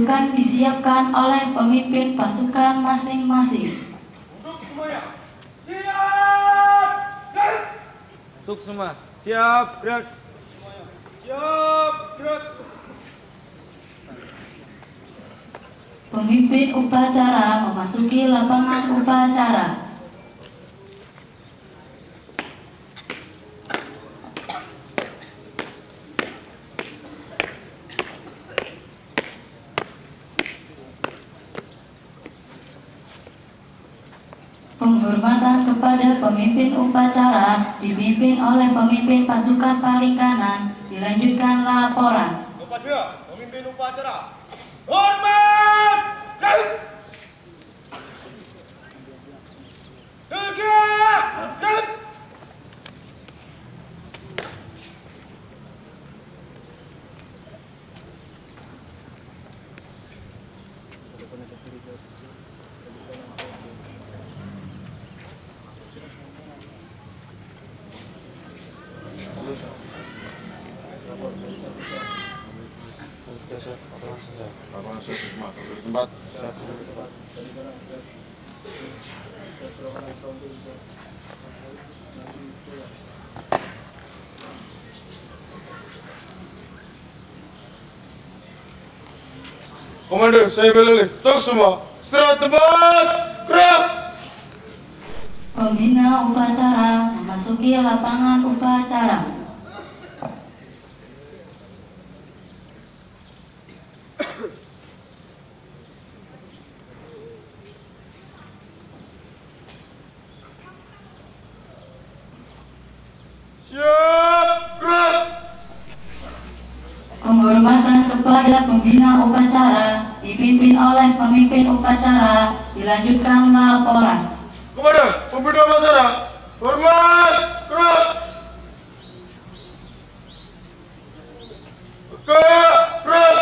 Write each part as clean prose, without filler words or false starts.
pasukan disiapkan oleh pemimpin pasukan masing-masing. Untuk semuanya, siap, gerak. Untuk semua, siap, gerak. Semuanya, siap, gerak. Pemimpin upacara memasuki lapangan upacara. Penghormatan kepada pemimpin upacara dipimpin oleh pemimpin pasukan paling kanan. Dilanjutkan laporan. Kepada pemimpin upacara, hormat, gerak. Tegak, gerak. Tempat. Komandan, saya balik. Tok semua. Istirahat tempat. Gerak. Pembina upacara memasuki lapangan upacara. Siap. Gerak. Penghormatan kepada pembina upacara dipimpin oleh pemimpin upacara. Dilanjutkan laporan. Komandan, pembina upacara. Hormat. Gerak. Gerak.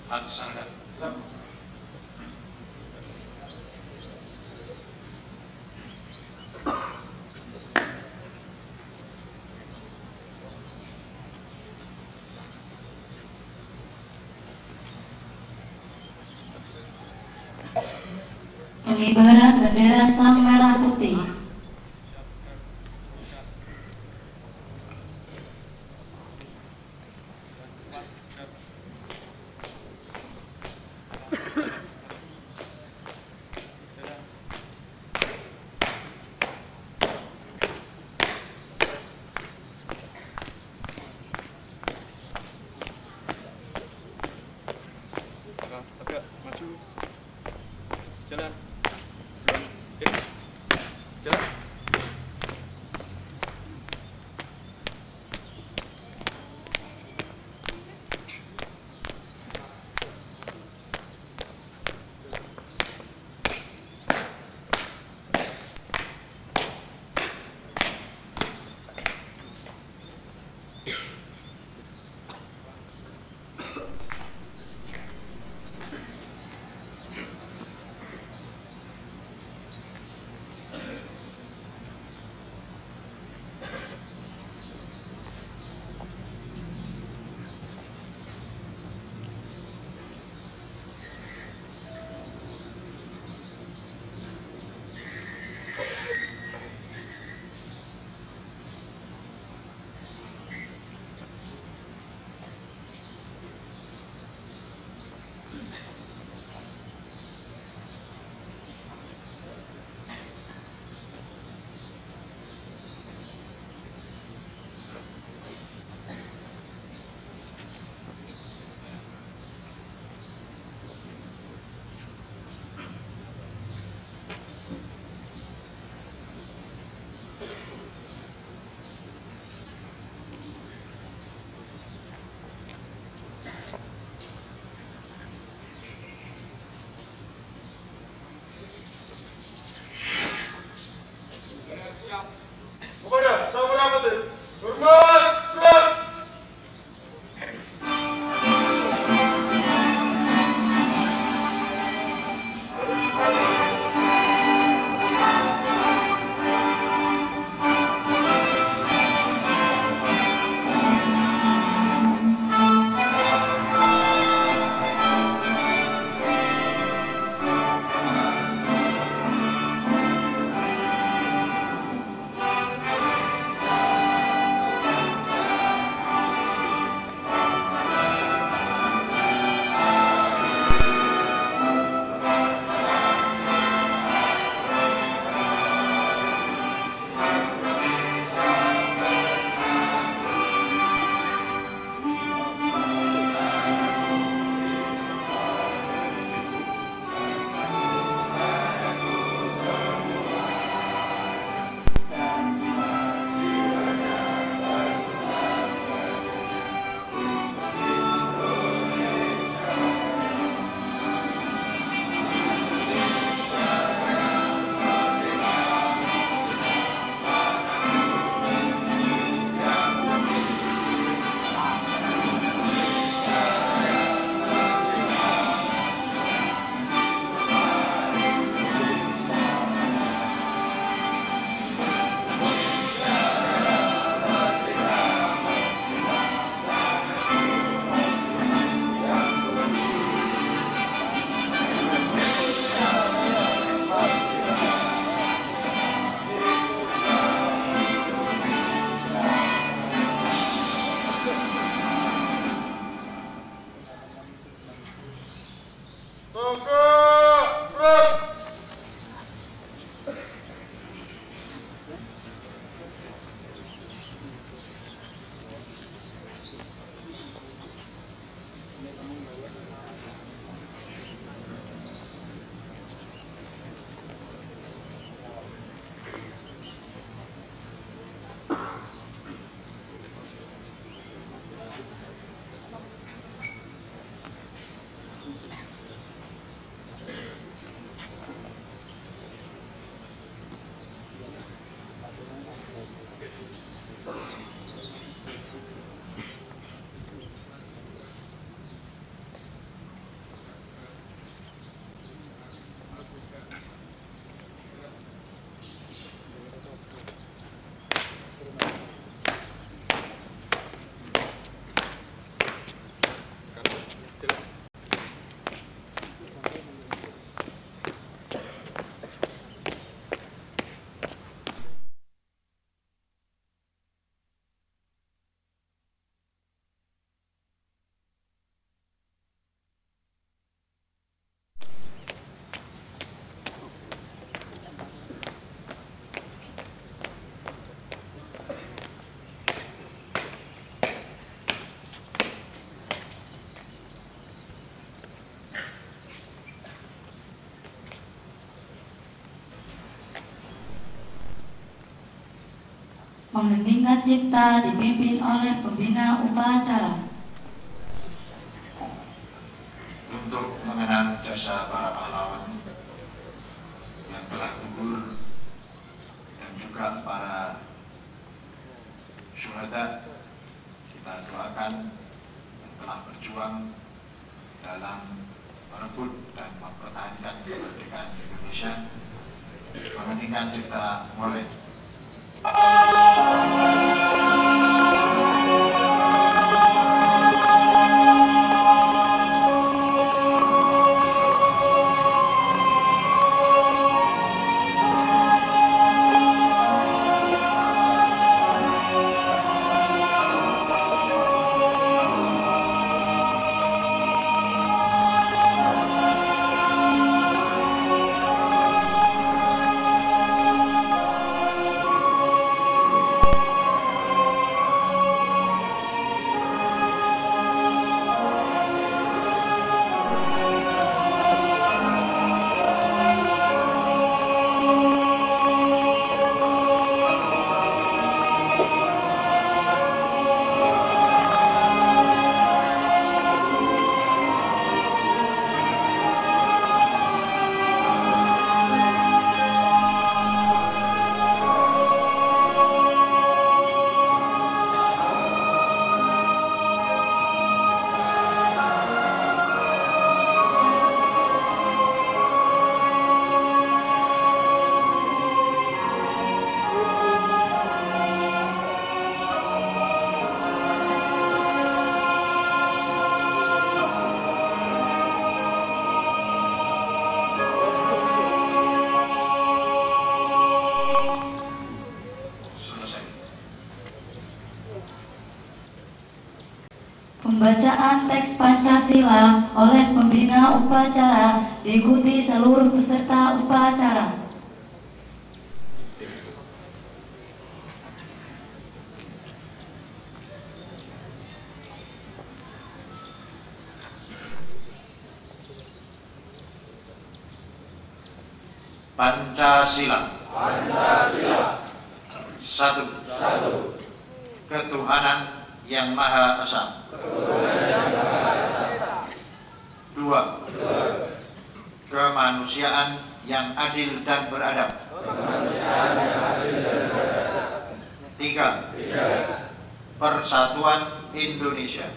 Laksana. Pengibaran bendera Sang Merah Putih. Tegak, maju. Jalan. Jalan. Mengheningkan cipta dipimpin oleh pembina upacara. Untuk mengenang jasa para pahlawan yang telah gugur dan juga para syuhada, kita doakan yang telah berjuang dalam merebut dan mempertahankan kemerdekaan Indonesia. Mengeningkan cipta mulai. Pembacaan teks Pancasila oleh pembina upacara diikuti seluruh peserta upacara. Pancasila. Satu. Ketuhanan yang Maha Esa. Dua. Kemanusiaan yang adil dan beradab. Tiga. Persatuan Indonesia.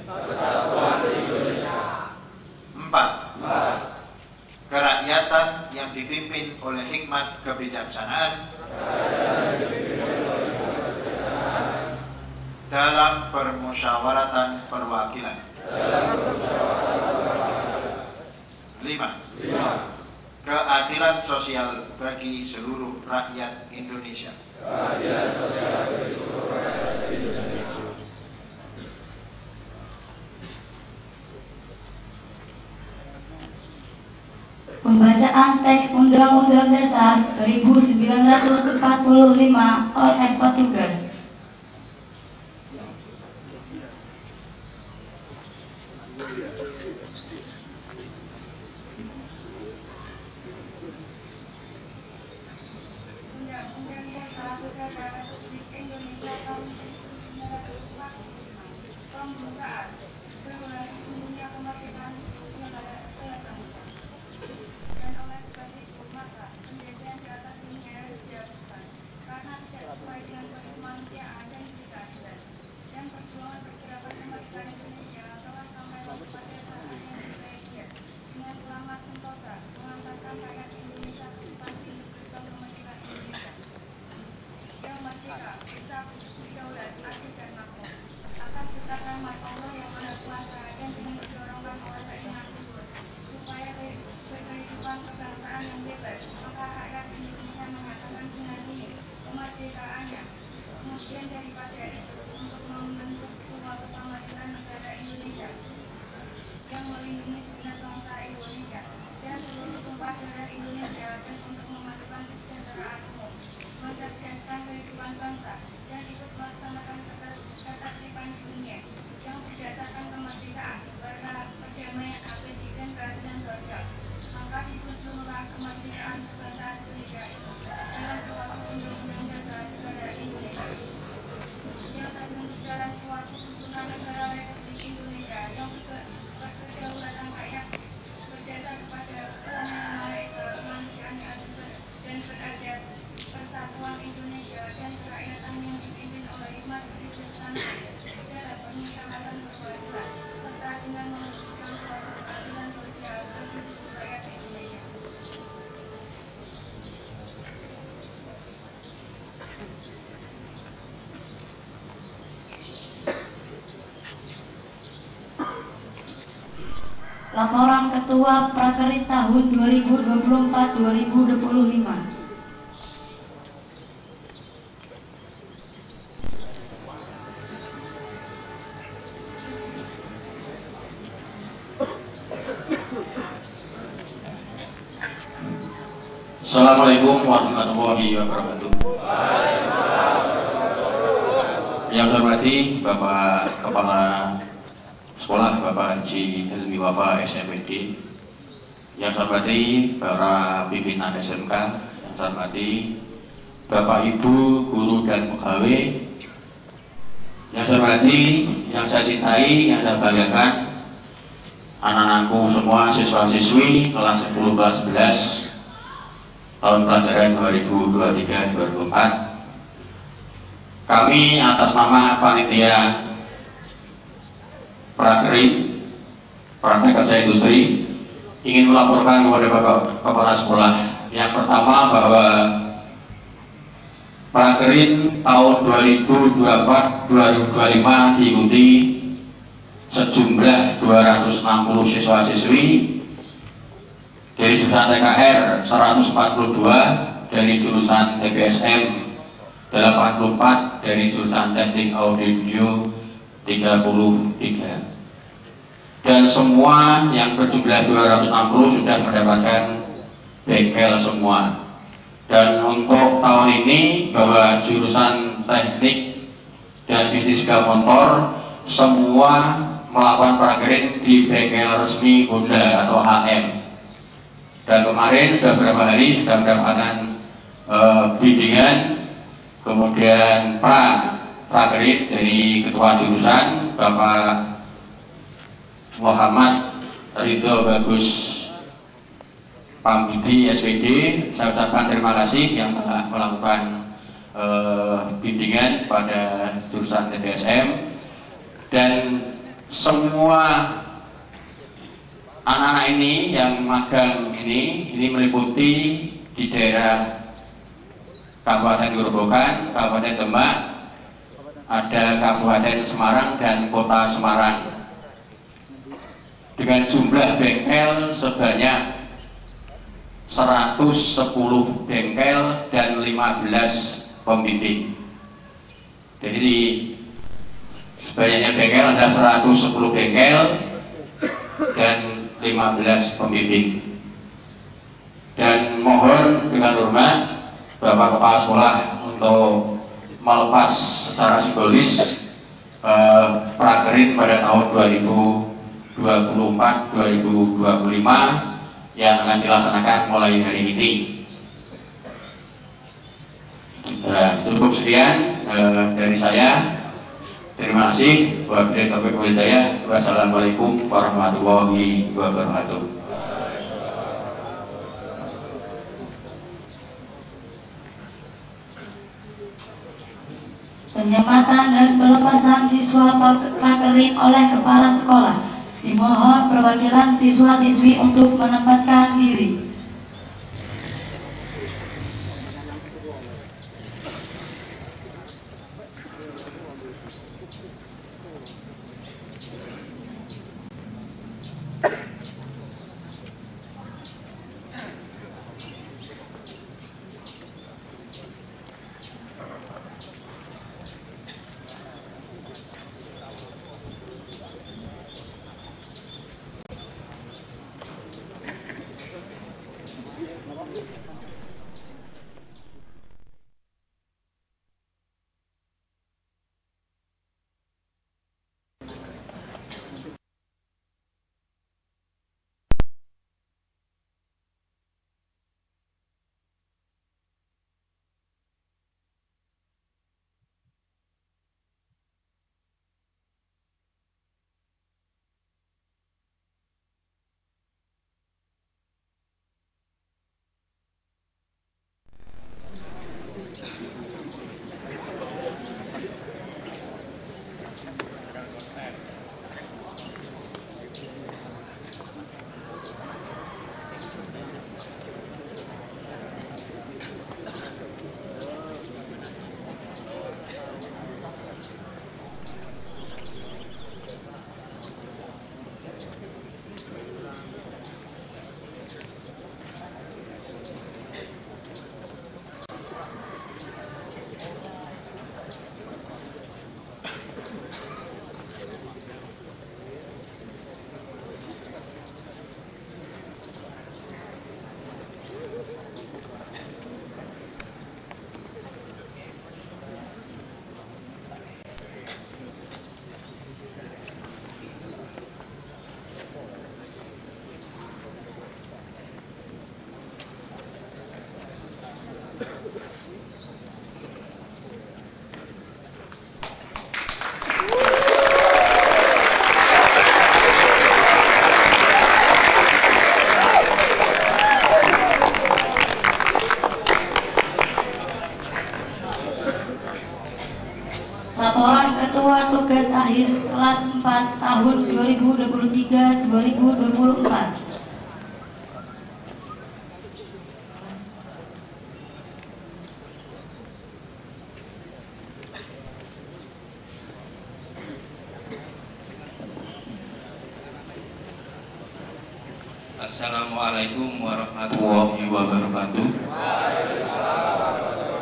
Empat. Kerakyatan yang dipimpin oleh hikmat kebijaksanaan dalam permusyawaratan perwakilan. 5. Keadilan sosial bagi seluruh rakyat Indonesia. Pembacaan teks Undang-Undang Dasar 1945 oleh petugas. Undang-Undang Dasar Negara Republik Indonesia tahun 1945. Pembukaan. Bermula sesungguhnya kemerdekaan negara sebangsa. Dan oleh sebab itu, maka penjajahan di atas dunia harus dihapuskan karena tidak sesuai dengan kemanusiaan dan keadilan. Dan perjuangan pergerakan kemerdekaan Indonesia telah sampai pada saat yang bahagia dengan selamat sentosa mengantarkan rakyat Indonesia ke depan pintu gerbang kemerdekaan Indonesia yang merdeka, bersatu, berdaulat, adil dan makmur atas ketetapan Allah yang Maha Kuasa dan dengan didorongkan oleh keinginan luhur supaya berkehidupan kebangsaan yang bebas, maka rakyat Indonesia mengatakan dengan ini kemerdekaannya. Kemudian daripada itu, untuk membentuk sebuah kepemimpinan negara Indonesia yang melindungi segenap bangsa Indonesia dan seluruh tumpah darah Indonesia, dan untuk memajukan kesejahteraan umum, mencerdaskan kehidupan bangsa, dan ikut melaksanakan ketertiban dunia yang berdasarkan kemerdekaan, perdamaian abadi dan keadilan sosial. Maka disusunlah kemerdekaan kebangsaan Indonesia itu dalam suatu undang-undang dasar negara Indonesia. Laporan Ketua Prakerin tahun 2024-2025. Assalamualaikum warahmatullahi wabarakatuh. Yang saya hormati Bapak Kepala Sekolah Bapak Haji Helmi Wafa SMPD, yang saya hormati para pimpinan SMK, yang saya hormati Bapak Ibu guru dan pegawai, yang saya hormati, yang saya cintai, yang saya banggakan, anak-anakku semua, siswa-siswi kelas 10 kelas 11 tahun pelajaran 2023-2024. Kami atas nama Panitia Prakerin Praktek Kerja Industri ingin melaporkan kepada Bapak Kepala Sekolah yang pertama bahwa Prakerin tahun 2024-2025 diikuti sejumlah 260 siswa-siswi dari jurusan TKR 142, dari jurusan TPSM 84, dari jurusan Teknik Audio 33, dan semua yang berjumlah 260 sudah mendapatkan bengkel semua. Dan untuk tahun ini bahwa jurusan Teknik dan Bisnis Sepeda Motor semua melakukan prakerin di bengkel resmi Honda atau HM. Dan kemarin sudah beberapa hari sudah mendapatkan bimbingan, kemudian prakerin dari Ketua Jurusan Bapak Muhammad Ridho Bagus Pambudi SPD. Saya ucapkan terima kasih yang telah melakukan bimbingan pada jurusan TPSM, dan semua anak-anak ini yang magang ini meliputi di daerah Kabupaten Grobogan, Kabupaten Demak, ada Kabupaten Semarang dan Kota Semarang, dengan jumlah bengkel sebanyak 110 bengkel dan 15 pembimbing. Jadi sebanyaknya bengkel ada 110 bengkel dan 15 pembimbing. Dan mohon dengan hormat Bapak Kepala Sekolah untuk melepas secara simbolis prakerin pada tahun 2024-2025 yang akan dilaksanakan mulai hari ini. Cukup sekian dari saya. Terima kasih. Wabillahi taufiq wal hidayah. Wassalamualaikum warahmatullahi wabarakatuh. Penyematan dan pelepasan siswa prakerin oleh Kepala Sekolah. Dimohon perwakilan siswa-siswi untuk menempatkan diri. Laporan Ketua Tugas Akhir kelas 4 tahun 2023-2024. Assalamualaikum warahmatullahi wabarakatuh.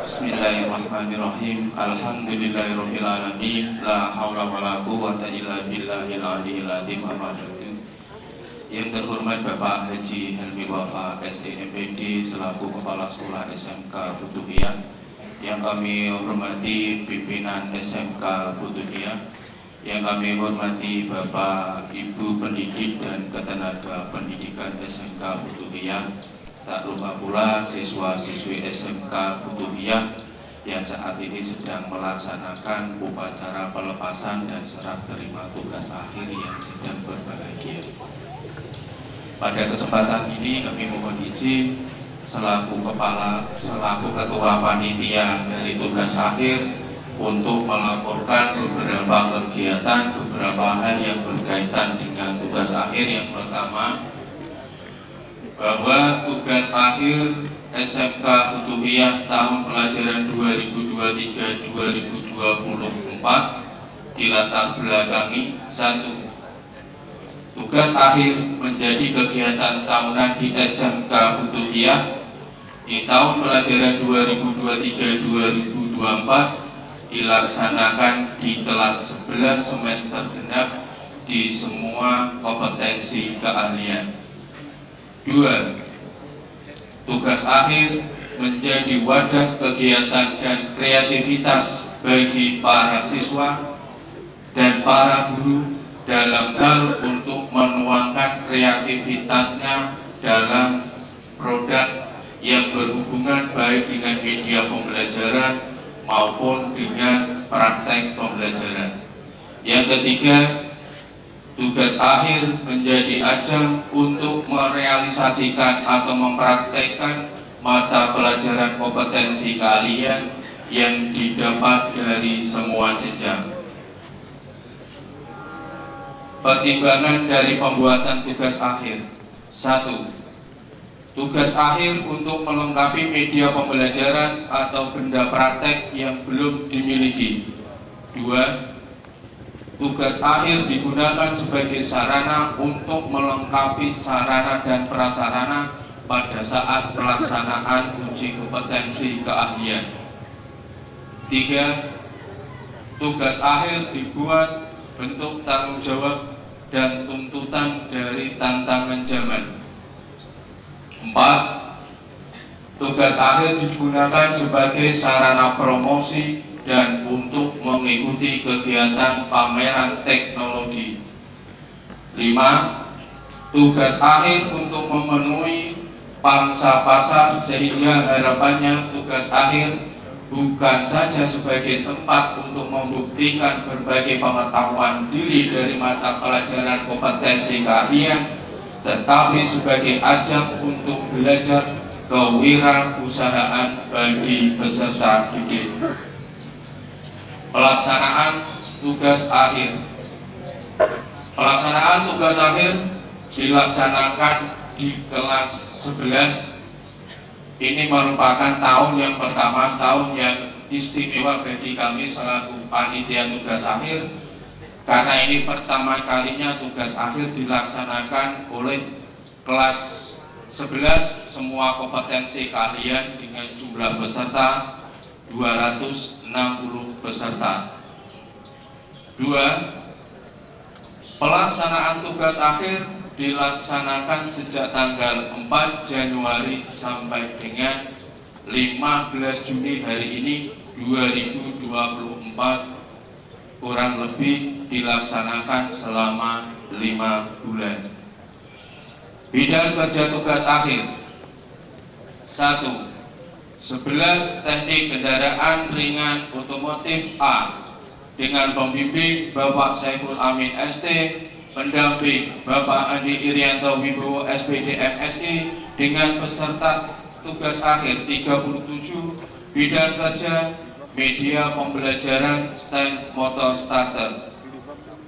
Bismillahirrahmanirrahim. Alhamdulillahirabbil alamin. La haula wala quwwata illa billahil aliyil azim. Amma ba'du. Yang terhormat Bapak Haji Helmi Wafa SEMPD selaku Kepala Sekolah SMK Butuhiyah, yang kami hormati pimpinan SMK Butuhiyah, yang kami hormati Bapak Ibu pendidik dan ketenaga pendidikan SMK Butuhiyah, tak lupa pula siswa-siswi SMK Butuhiyah yang saat ini sedang melaksanakan upacara pelepasan dan serah terima tugas akhir yang sedang berbahagia. Pada kesempatan ini kami mohon izin selaku ketua panitia dari tugas akhir untuk melaporkan beberapa kegiatan, beberapa hal yang berkaitan dengan tugas akhir. Yang pertama, bahwa tugas akhir SMK Butuhiyah tahun pelajaran 2023-2024 dilatar belakangi: 1. Tugas akhir menjadi kegiatan tahunan di SMK Butuhiyah di tahun pelajaran 2023-2024 dilaksanakan di kelas 11 semester genap di semua kompetensi keahlian. 2. Tugas akhir menjadi wadah kegiatan dan kreativitas bagi para siswa dan para guru dalam hal untuk menuangkan kreativitasnya dalam produk yang berhubungan baik dengan media pembelajaran maupun dengan praktek pembelajaran. Yang ketiga, tugas akhir menjadi ajang untuk merealisasikan atau mempraktekkan mata pelajaran kompetensi keahlian yang didapat dari semua jenjang. Pertimbangan dari pembuatan tugas akhir: 1. Tugas akhir untuk melengkapi media pembelajaran atau benda praktek yang belum dimiliki. 2. Tugas akhir digunakan sebagai sarana untuk melengkapi sarana dan prasarana pada saat pelaksanaan uji kompetensi keahlian. 3. Tugas akhir dibuat bentuk tanggung jawab dan tuntutan dari tantangan zaman. 4. Tugas akhir digunakan sebagai sarana promosi dan untuk mengikuti kegiatan pameran teknologi. 5. Tugas akhir untuk memenuhi pangsa pasar, sehingga harapannya tugas akhir bukan saja sebagai tempat untuk membuktikan berbagai pengetahuan diri dari mata pelajaran kompetensi keahlian, tetapi sebagai ajang untuk belajar kewirausahaan bagi peserta didik. Pelaksanaan tugas akhir. Pelaksanaan tugas akhir dilaksanakan di kelas 11. Ini merupakan tahun yang pertama, tahun yang istimewa bagi kami selaku panitia tugas akhir, karena ini pertama kalinya tugas akhir dilaksanakan oleh kelas 11 semua kompetensi keahlian dengan jumlah peserta 260 peserta. 2. Pelaksanaan tugas akhir dilaksanakan sejak tanggal 4 Januari sampai dengan 15 Juni hari ini 2024, kurang lebih dilaksanakan selama 5 bulan. Bidang kerja tugas akhir: 1. 11 teknik kendaraan ringan otomotif A dengan pembimbing Bapak Saiful Amin ST, pendamping Bapak Andi Irianto Wibowo SPD MSI, dengan peserta tugas akhir 37. Bidang kerja media pembelajaran stand motor starter.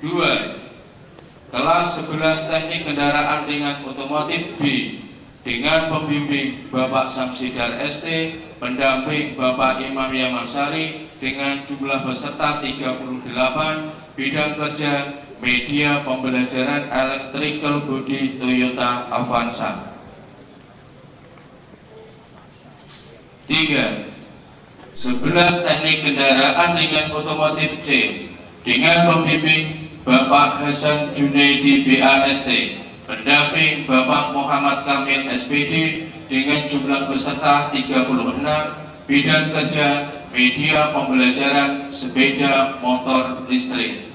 2. Kelas 11 teknik kendaraan ringan otomotif B dengan pembimbing Bapak Samsidar ST, pendamping Bapak Imam Yamansari dengan jumlah peserta 38, bidang kerja media pembelajaran electrical body Toyota Avanza. 3. 11 teknik kendaraan ringan otomotif C dengan pembimbing Bapak Hasan Junaidi BAST, pendamping Bapak Muhammad Kamil SPD dengan jumlah peserta 36, bidang kerja media pembelajaran sepeda motor listrik.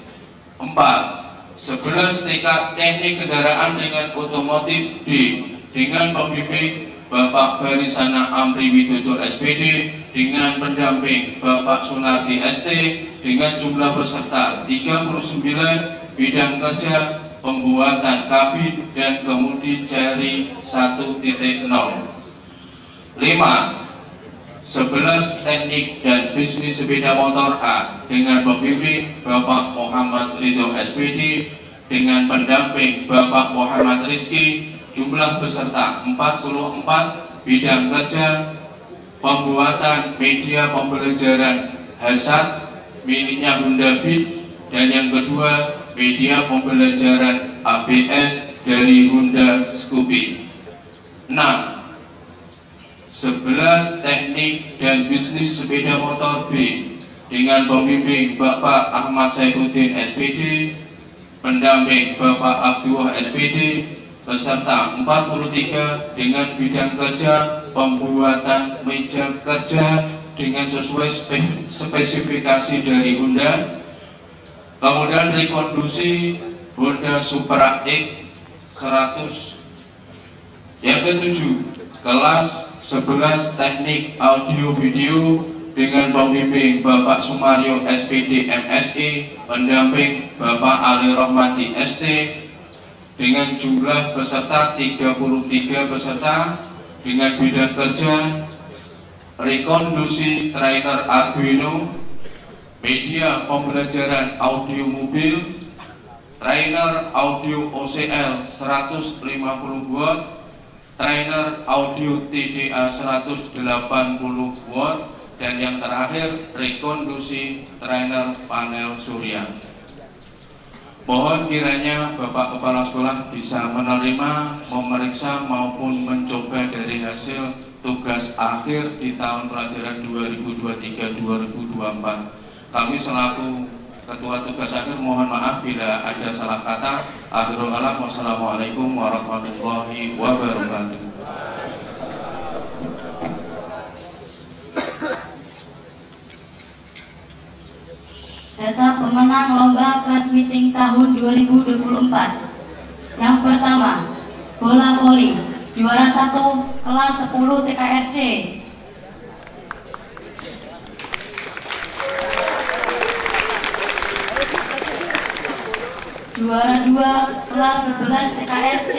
4. 11 teknik kendaraan ringan otomotif D dengan pembimbing Bapak Barisana Amri Widodo SPD dengan pendamping Bapak Sunardi ST dengan jumlah peserta 39, bidang kerja pembuatan kabin dan kemudi jari 1.0. 5. 11 teknik dan bisnis sepeda motor A dengan pembimbing Bapak Muhammad Ridho SPD dengan pendamping Bapak Muhammad Rizki, jumlah peserta 44, bidang kerja pembuatan media pembelajaran Hasad miliknya Honda Beat, dan yang kedua media pembelajaran ABS dari Honda Scoopy. 6. 11 teknik dan bisnis sepeda motor B dengan pembimbing Bapak Ahmad Saifuddin SPD, pendamping Bapak Abdullah SPD, peserta 43 dengan bidang kerja pembuatan meja kerja dengan sesuai spesifikasi dari Honda, kemudian rekonduksi Honda Supra X 100. Yang ketujuh, kelas 11 teknik audio video dengan pembimbing Bapak Sumario SPD MSI, pendamping Bapak Ali Rohmati ST dengan jumlah peserta 33 peserta dengan bidang kerja rekonduksi trainer Arduino, media pembelajaran audio mobil, trainer audio OCL 150 watt, trainer audio TDA 180 watt, dan yang terakhir rekonduksi trainer panel surya. Mohon kiranya Bapak Kepala Sekolah bisa menerima, memeriksa maupun mencoba dari hasil tugas akhir di tahun pelajaran 2023-2024. Kami selaku Ketua Tugas Akhir mohon maaf bila ada salah kata. Akhirul kalam, wassalamualaikum warahmatullahi wabarakatuh. Data pemenang lomba kelas meeting tahun 2024. Yang pertama, bola voli, juara 1 kelas 10 TKRC. Juara 2 kelas 11 TKRC.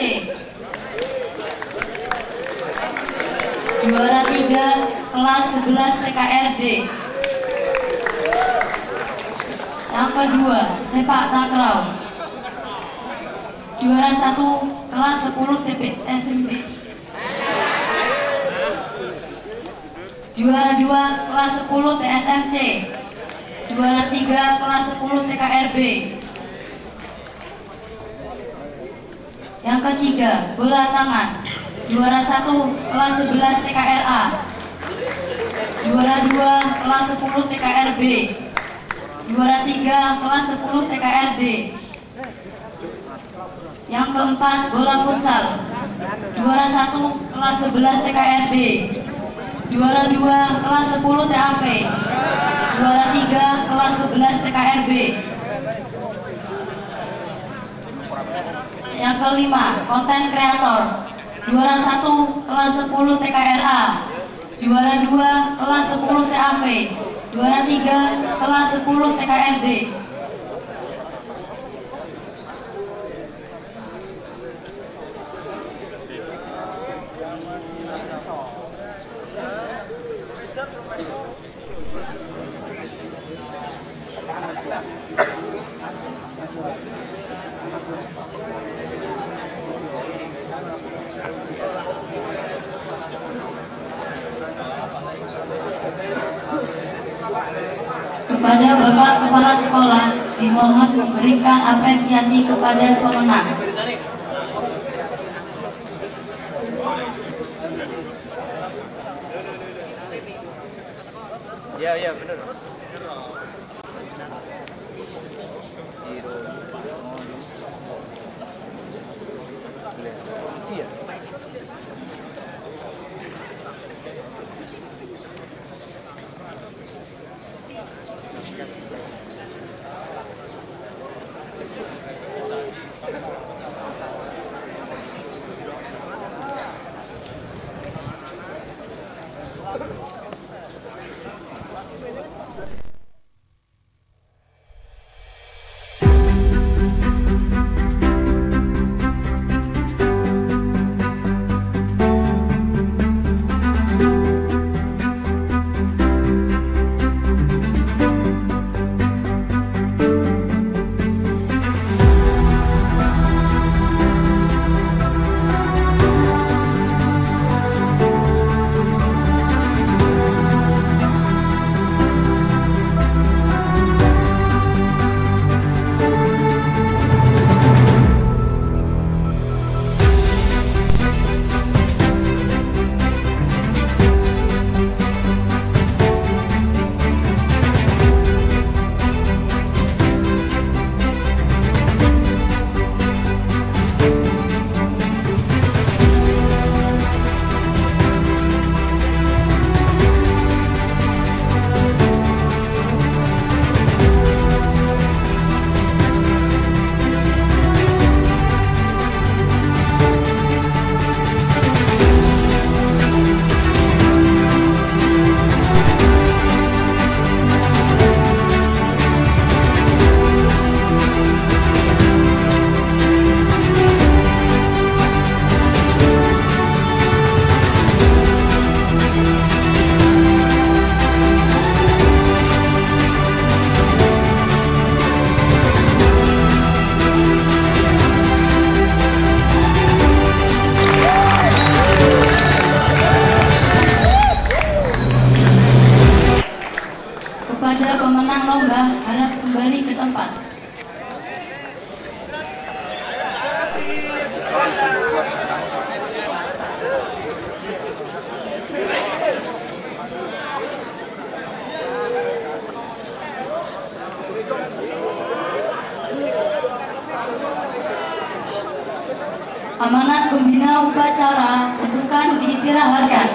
Juara 3 kelas 11 TKRD. Yang kedua, sepak takraw, juara 1 kelas 10 SMP. Juara 2 kelas 10 TSMC. Juara 3 kelas 10 TKRB. Yang ketiga, bola tangan, juara 1 kelas 11 TKRA. Juara 2 kelas 10 TKRB. Juara 3 kelas 10 TKRD. Yang keempat, bola futsal, juara 1 kelas 11 TKRD. Juara 2 kelas 10 TAV. Juara 3 kelas 11 TKRB. Yang kelima, konten kreator, juara 1 kelas 10 TKRA. Juara 2 kelas 10 TAV. Juara 3 kelas 10 TKRD. Kepada Bapak Kepala Sekolah, dimohon memberikan apresiasi kepada pemenang. Ya benar. Kepada pemenang lomba, harap kembali ke tempat. Amanat pembina upacara, pasukan diistirahatkan.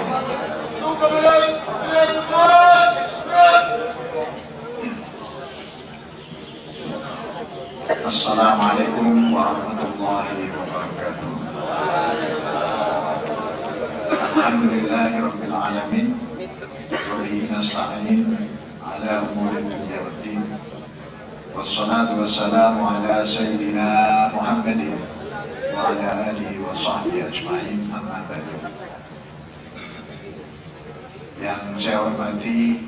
Assalamualaikum warahmatullahi wabarakatuh. Alhamdulillahirabbil alamin. Wa bihi nasta'in ala umuri dunya waddin. Wassalatu wassalamu ala sayyidina Muhammadin wa ala alihi wa sahbihi ajma'in, amma ba'du. Yang saya hormati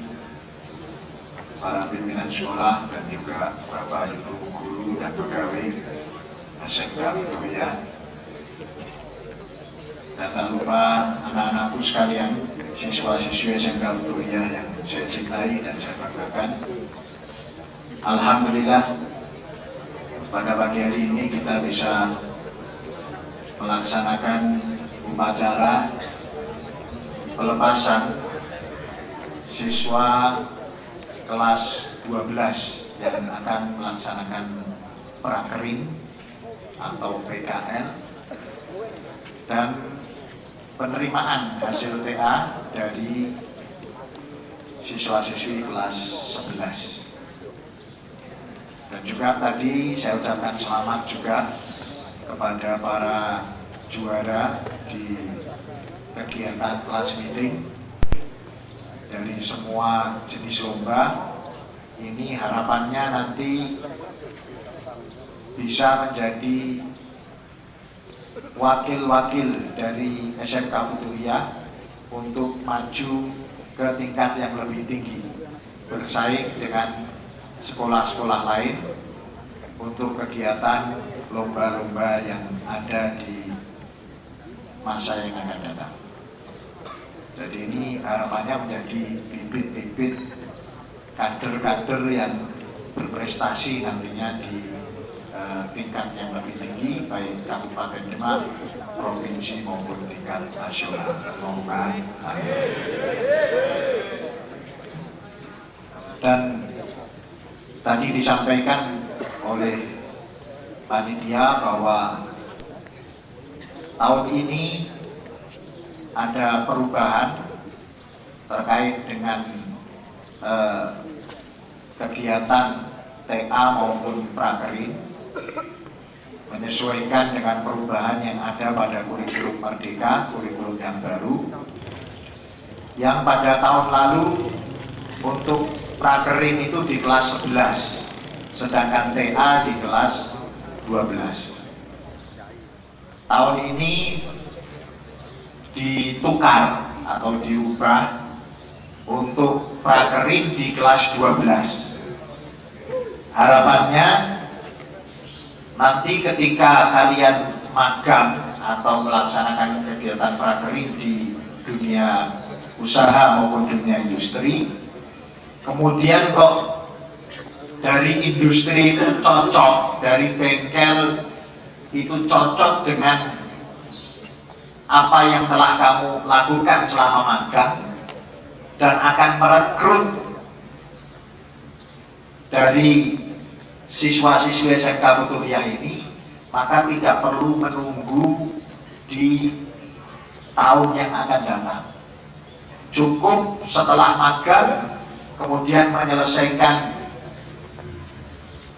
para pimpinan sekolah dan juga Bapak Ibu guru dan pegawai SMK Futuhiyah, dan tak lupa anak-anakku sekalian, siswa-siswi SMK Futuhiyah yang saya cintai dan saya banggakan. Alhamdulillah, pada pagi hari ini kita bisa melaksanakan upacara pelepasan siswa kelas 12 yang akan melaksanakan prakerin atau PKN dan penerimaan hasil TA dari siswa-siswi kelas 11. Dan juga tadi saya ucapkan selamat juga kepada para juara di kegiatan kelas meeting dari semua jenis lomba. Ini harapannya nanti bisa menjadi wakil-wakil dari SMK Futuhiyah untuk maju ke tingkat yang lebih tinggi, bersaing dengan sekolah-sekolah lain untuk kegiatan lomba-lomba yang ada di masa yang akan datang. Jadi ini harapannya menjadi bibit-bibit kader-kader yang berprestasi nantinya di tingkat yang lebih tinggi, baik Kabupaten Demak, provinsi maupun tingkat nasional. Semoga amin. Dan tadi disampaikan oleh panitia bahwa tahun ini ada perubahan terkait dengan kegiatan TA maupun prakerin, menyesuaikan dengan perubahan yang ada pada kurikulum Merdeka, kurikulum yang baru, yang pada tahun lalu untuk prakerin itu di kelas 11, sedangkan TA di kelas 12. Tahun ini ditukar atau diubah untuk prakerin di kelas 12. Harapannya nanti ketika kalian magang atau melaksanakan kegiatan prakerin di dunia usaha maupun dunia industri, kemudian kok dari industri itu cocok, dari bengkel itu cocok dengan apa yang telah kamu lakukan selama magang dan akan merekrut dari siswa-siswi SMK Futuhiyah ini, maka tidak perlu menunggu di tahun yang akan datang. Cukup setelah magang kemudian menyelesaikan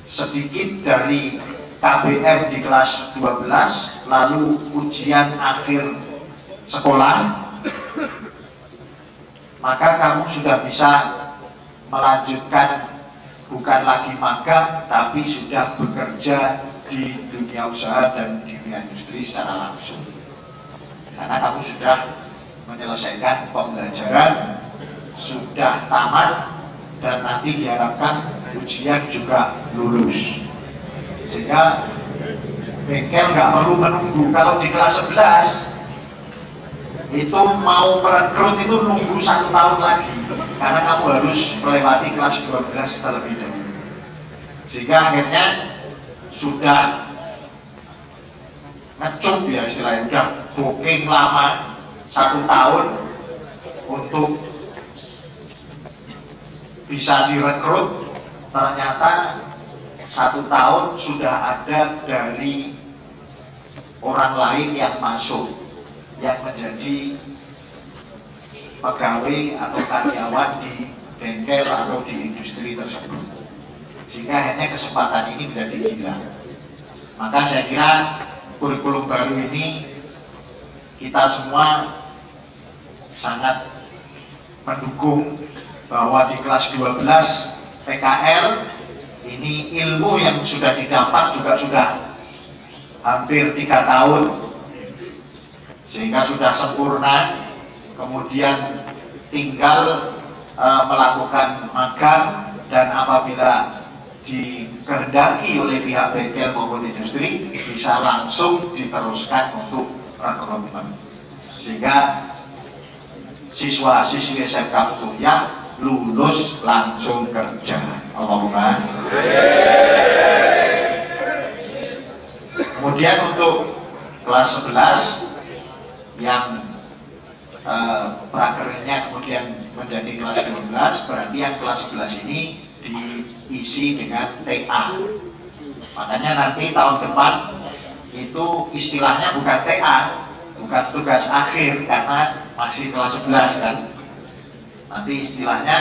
sedikit dari KBM di kelas 12, lalu ujian akhir sekolah, maka kamu sudah bisa melanjutkan bukan lagi magang, tapi sudah bekerja di dunia usaha dan di dunia industri secara langsung. Karena kamu sudah menyelesaikan pembelajaran, sudah tamat, dan nanti diharapkan ujian juga lulus. Sehingga bengkel nggak perlu menunggu. Kalau di kelas 11 itu mau merekrut itu nunggu 1 tahun lagi, karena kamu harus melewati kelas 12 terlebih dahulu. Sehingga akhirnya sudah ngecup ya istilahnya, udah booking lama 1 tahun untuk bisa direkrut, ternyata 1 tahun sudah ada dari orang lain yang masuk, yang menjadi pegawai atau karyawan di bengkel atau di industri tersebut, sehingga akhirnya kesempatan ini menjadi hilang. Maka saya kira kurikulum baru ini kita semua sangat mendukung bahwa di kelas 12 PKL ini ilmu yang sudah didapat juga sudah hampir 3 tahun, sehingga sudah sempurna. Kemudian tinggal melakukan magang, dan apabila dikehendaki oleh pihak bengkel maupun industri bisa langsung diteruskan untuk rekrutmen, sehingga siswa-siswi SMK Futuhiyah lulus langsung kerja. Allahumma. Kemudian untuk kelas 11 yang prakerinnya kemudian menjadi kelas 12, berarti yang kelas 11 ini diisi dengan TA. Makanya nanti tahun depan itu istilahnya bukan TA, bukan tugas akhir, karena masih kelas 11 kan. Nanti istilahnya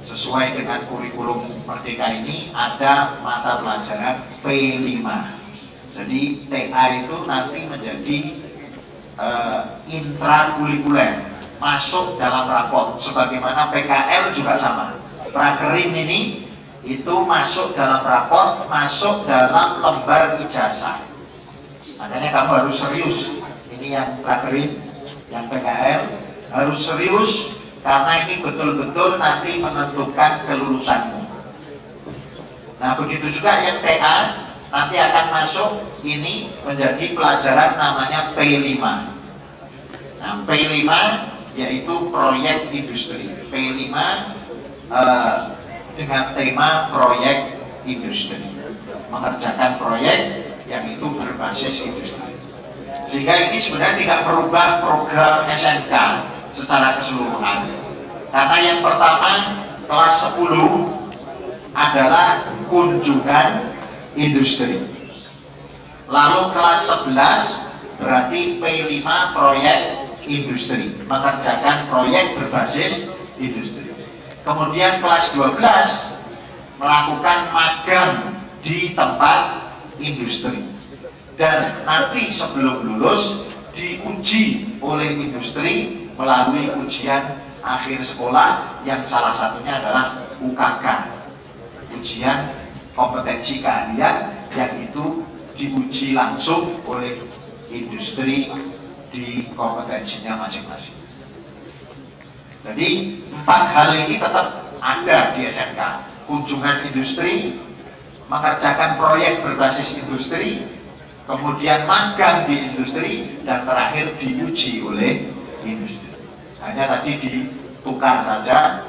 sesuai dengan kurikulum Merdeka ini ada mata pelajaran P5. Jadi TA itu nanti menjadi intrakurikuler, masuk dalam rapot, sebagaimana PKL juga sama. Prakerin ini itu masuk dalam rapot, masuk dalam lembar ijazah. Makanya kamu harus serius. Ini yang prakerin, yang PKL harus serius, karena ini betul-betul nanti menentukan kelulusanmu. Nah begitu juga yang TA nanti akan masuk ini menjadi pelajaran namanya P5. Nah P5 yaitu proyek industri. P5 dengan tema proyek industri, mengerjakan proyek yang itu berbasis industri. Sehingga ini sebenarnya tidak merubah program SMK secara keseluruhan. Karena yang pertama kelas 10 adalah kunjungan industri. Lalu kelas 11 berarti P5 proyek industri, mengerjakan proyek berbasis industri. Kemudian kelas 12 melakukan magang di tempat industri. Dan nanti sebelum lulus diuji oleh industri melalui ujian akhir sekolah yang salah satunya adalah UKK, ujian kompetensi keahlian, yang itu diuji langsung oleh industri di kompetensinya masing-masing. Jadi 4 hal ini tetap ada di SMK: kunjungan industri, mengerjakan proyek berbasis industri, kemudian magang di industri, dan terakhir diuji oleh industri. Hanya tadi ditukar saja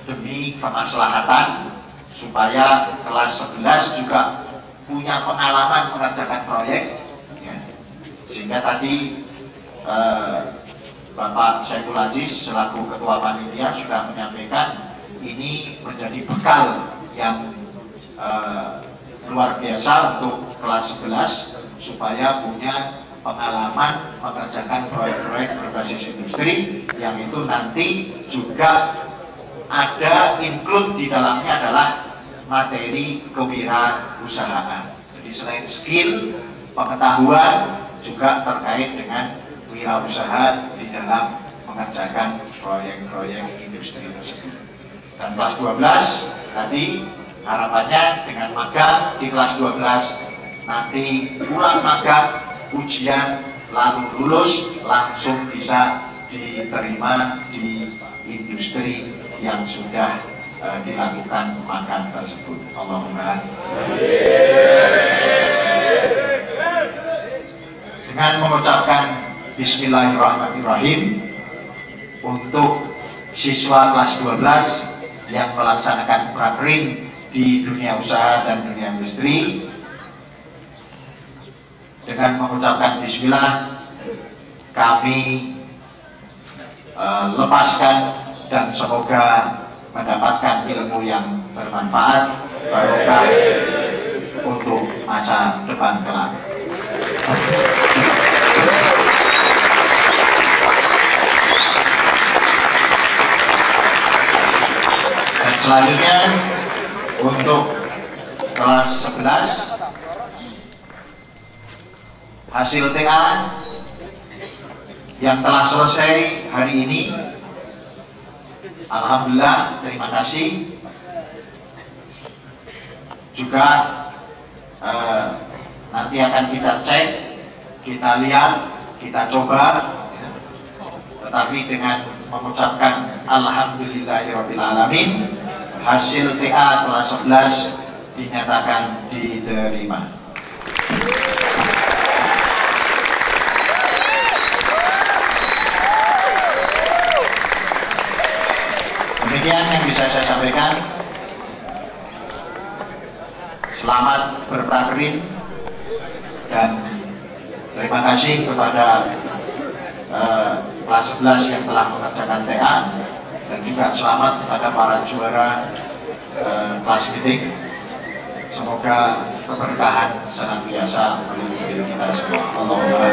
demi kemaslahatan supaya kelas 11 juga punya pengalaman mengerjakan proyek, ya. Sehingga tadi Bapak Saiful Aziz selaku Ketua Panitia sudah menyampaikan ini menjadi bekal yang luar biasa untuk kelas 11 supaya punya pengalaman mengerjakan proyek-proyek berbasis industri, yang itu nanti juga ada include di dalamnya adalah materi kewirausahaan. Jadi selain skill, pengetahuan juga terkait dengan wirausaha di dalam mengerjakan proyek-proyek industri tersebut. Dan kelas 12 tadi harapannya dengan magang di kelas 12 nanti pulang magang, ujian, lalu lulus langsung bisa diterima di industri yang sudah dilakukan magang tersebut. Allahumma dengan mengucapkan Bismillahirrahmanirrahim untuk siswa kelas 12 yang melaksanakan praktik di dunia usaha dan dunia industri, dengan mengucapkan bismillah kami lepaskan, dan semoga mendapatkan ilmu yang bermanfaat, barokah untuk masa depan kelak. Dan selanjutnya untuk kelas 11 hasil TA yang telah selesai hari ini, alhamdulillah, terima kasih. Juga nanti akan kita cek, kita lihat, kita coba, tetapi dengan mengucapkan alhamdulillahirrahmanirrahim, hasil TA kelas 11 dinyatakan diterima. Demikian yang bisa saya sampaikan. Selamat berprakrin dan terima kasih kepada kelas 11 yang telah mengerjakan TA, dan juga selamat kepada para juara kelas meeting. Semoga keberkahan senantiasa melindungi kita semua. Allahumma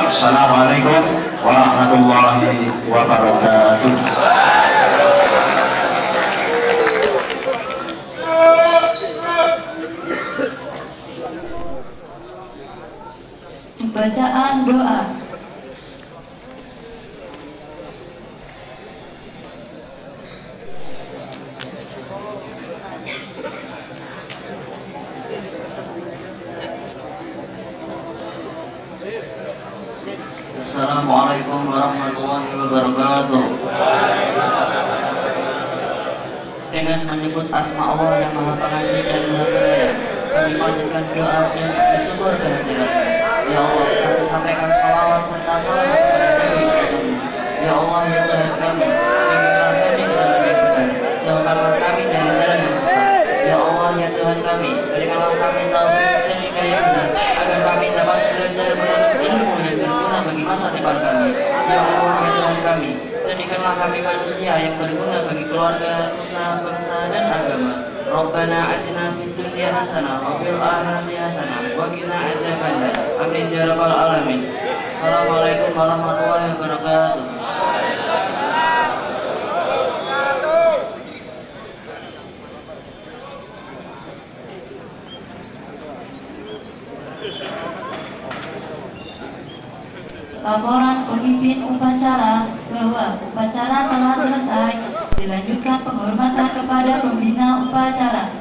Assalamualaikum warahmatullahi wabarakatuh. Bacaan doa. Assalamualaikum warahmatullahi wabarakatuh. Dengan menyebut asma Allah yang Maha Pengasih dan Maha Penyayang, kami panjatkan doa dan puji syukur kehadirat-Mu. Ya Allah, kami sampaikan salawat serta salam kepada Nabi atas. Ya Allah, ya Tuhan kami, bimbinglah kami ke jalan yang benar. kami, berikanlah kami taufik dan hidayahmu agar kami dapat belajar menuntut ilmu yang berguna bagi masa depan kami. Ya Allah ya Tuhan kami, jadikanlah kami manusia yang berguna bagi keluarga, nusa, bangsa dan agama. Rabbana atina fid dunya hasanah wa fil akhirati hasanah wa qina adzabannar. Amin ya rabbal alamin. Assalamualaikum warahmatullahi wabarakatuh. Laporan pemimpin upacara bahwa upacara telah selesai. Dilanjutkan penghormatan kepada pembina upacara.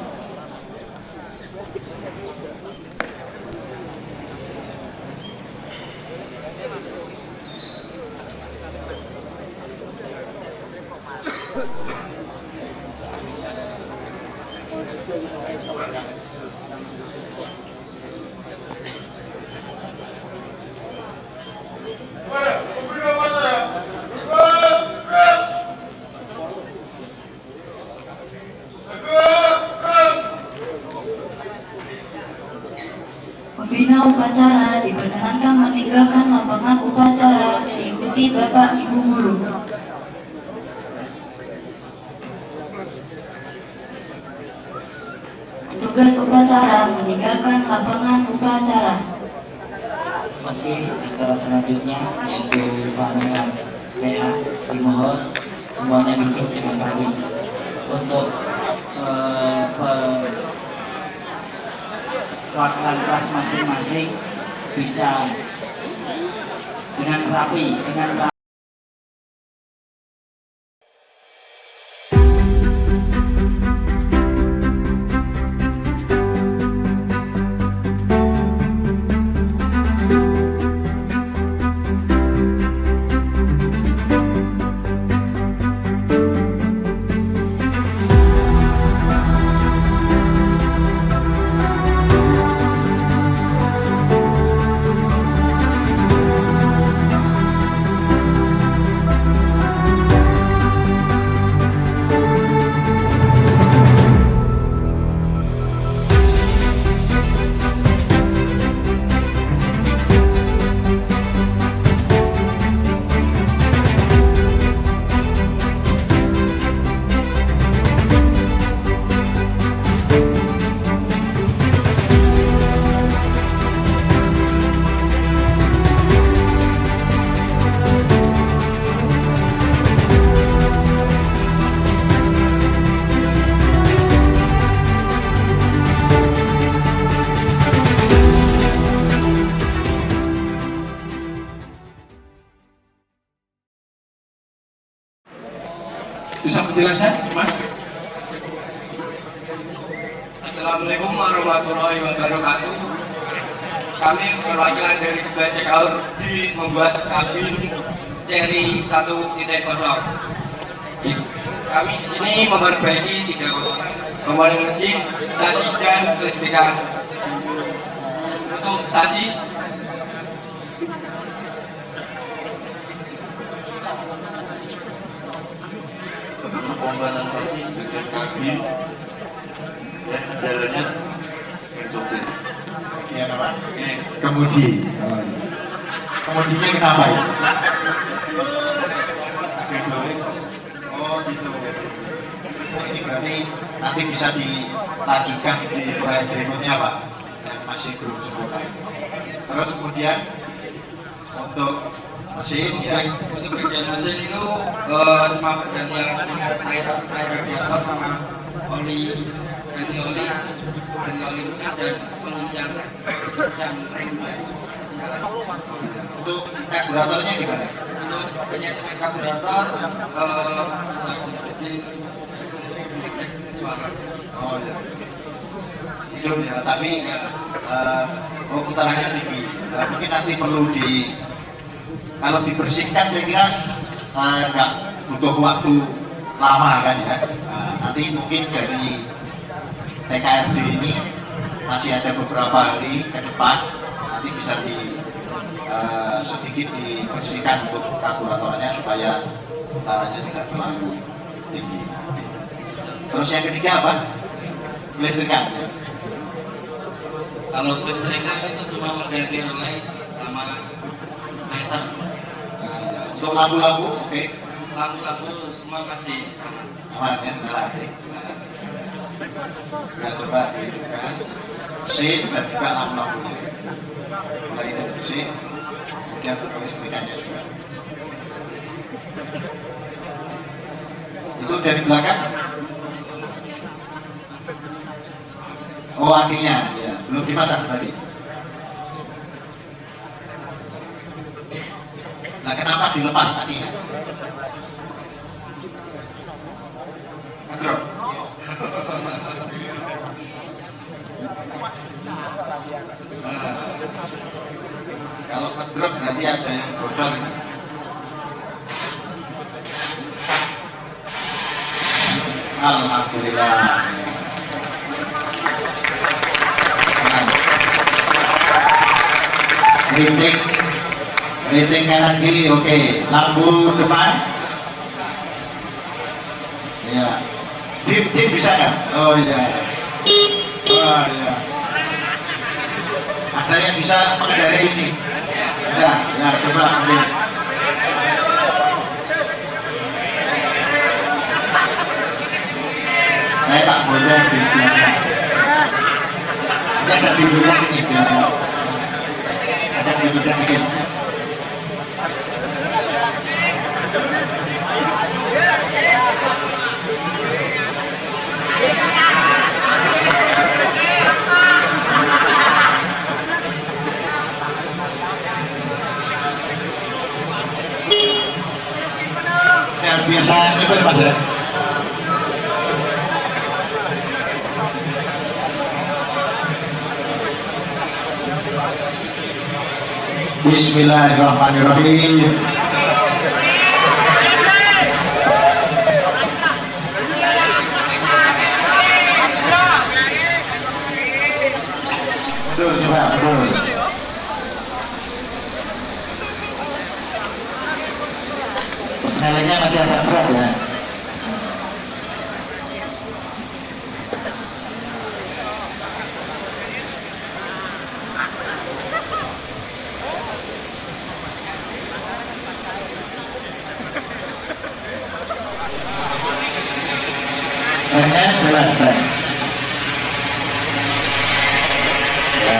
Kepada pembina upacara, bergerak, gerak. Pembina upacara diperkenankan meninggalkan lapangan upacara diikuti Bapak Ibu Guru. Petugas upacara meninggalkan lapangan upacara. Oke, acara selanjutnya yaitu pameran PA. Dimohon semuanya duduk dengan rapi untuk pelaksanaan kelas masing-masing bisa dengan rapi, Bisa penjelasan, Mas? Assalamualaikum warahmatullahi wabarakatuh. Kami perwakilan dari 11 TKUR di membuat kabin Cherry 1.0. Kami di sini memperbaiki 3 komponen mesin, sasis dan kelistrikan. Untuk sasis, pembuatan sasis bagian kabin dan jalannya sopir. Bagian apa? Kemudi. Oh, iya. Kemudinya kenapa ya? Oh gitu. Oh, ini berarti nanti bisa dilanjutkan di proyek berikutnya Pak, yang masih belum sempurna itu. Terus kemudian untuk mesin ya, untuk bagian mesin itu cuma pergantian air radiator sama oli, ganti oli mesin dan pengisian rem. untuk karburatornya gimana? Untuk penyetiaan karburator bisa dicek suara. Oh ya, hidup ya, tapi putarannya tinggi. Nah, mungkin nanti perlu kalau dibersihkan saya kira nggak butuh waktu lama kan ya. Nah, nanti mungkin dari TKRD ini masih ada beberapa hari ke depan, nanti bisa sedikit dibersihkan untuk karburatornya supaya putarannya tidak terlalu tinggi. Terus yang ketiga apa? Kelistrikan ya. Kalau listriknya itu cuma mengganti relay sama laser. Nah, ya. Untuk lampu-lampu, oke. Lampu-lampu semua masih Aman ya, nyala ya. Ya, coba dihidupkan mesin dan juga lampu-lampunya. Mulai dari mesin, kemudian untuk kelistrikannya juga. Itu dari belakang. Oh, akinya, ya, belum dipasang tadi. Nah, kenapa dilepas akinya? Drop. Kalau ngedrop berarti ada yang bodol ini. Alhamdulillah. Rating kanan kiri, oke. Lampu depan. Ya. Dim bisa kan? Oh iya. Oh iya. Ada yang bisa mengendarai ini? Ya, coba ambil. Saya tak boleh di sebelahnya. Ini ada di belakang ini. Ada di belakang ini. Ya, biasa nyebar Mas ya. Bismillahirrahmanirrahim. Betul, coba, betul. Persnelinnya masih agak berat ya. Jelas, jelas. Ya.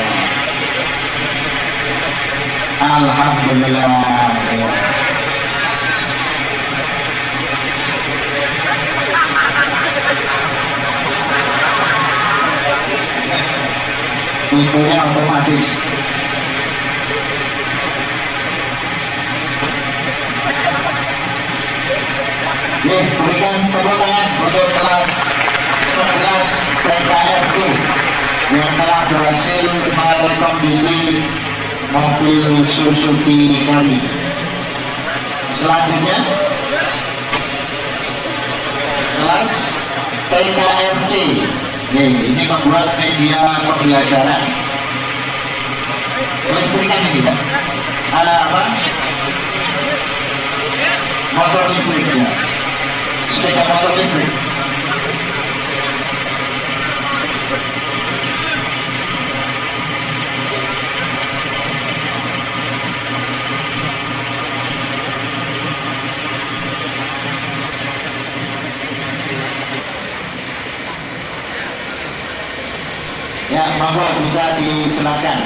Alhamdulillah. Pintunya otomatis. Berikan tepuk tangan untuk kelas 11 TKR2 yang telah berhasil merekondisi mobil Suzuki kami. Selanjutnya kelas TKRC. Ini membuat media pembelajaran. Listrikan ini kan? Ada apa? Motor listrik ya. Sepeda motor listrik. Ya, monggo bisa dijelaskan.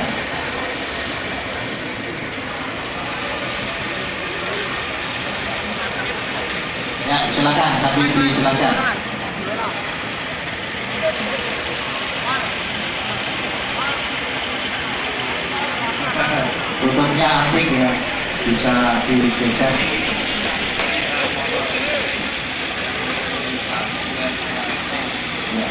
Ya, silakan sambil dijelaskan. Tutupnya antik ya, bisa digeser. Ya.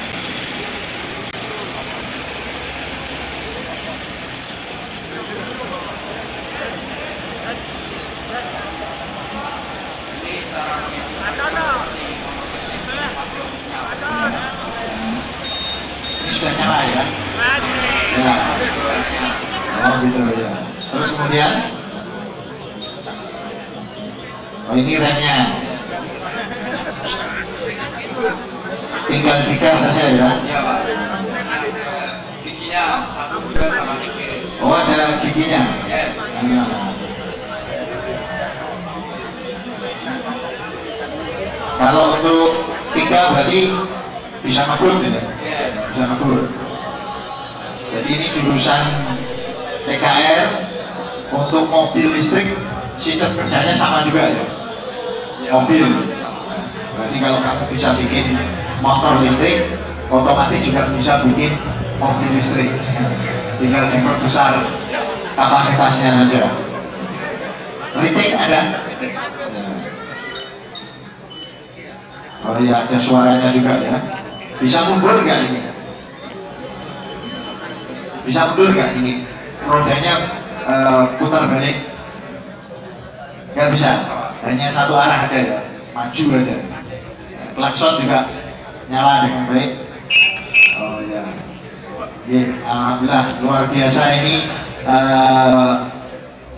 Ini sudah nyala ya? Ya. Oh gitu ya. Terus kemudian, oh ini remnya. Tinggal digas saja ya. Iya Pak. Giginya satu. Oh, ada giginya. Nah. Kalau untuk 3 berarti bisa ngebut ya? Bisa ngebut. Jadi ini jurusan TKR untuk mobil listrik, sistem kerjanya sama juga ya? Mobil. Berarti kalau kamu bisa bikin motor listrik, otomatis juga bisa bikin mobil listrik. Tinggal diperbesar kapasitasnya saja. Retake ada? Oh iya, ada suaranya juga ya. Bisa mundur nggak ini? Bisa mundur nggak ini? Rodanya putar balik? Nggak bisa. Hanya satu arah aja ya, maju aja. Klakson juga nyala dengan baik. Oh ya. Alhamdulillah luar biasa ini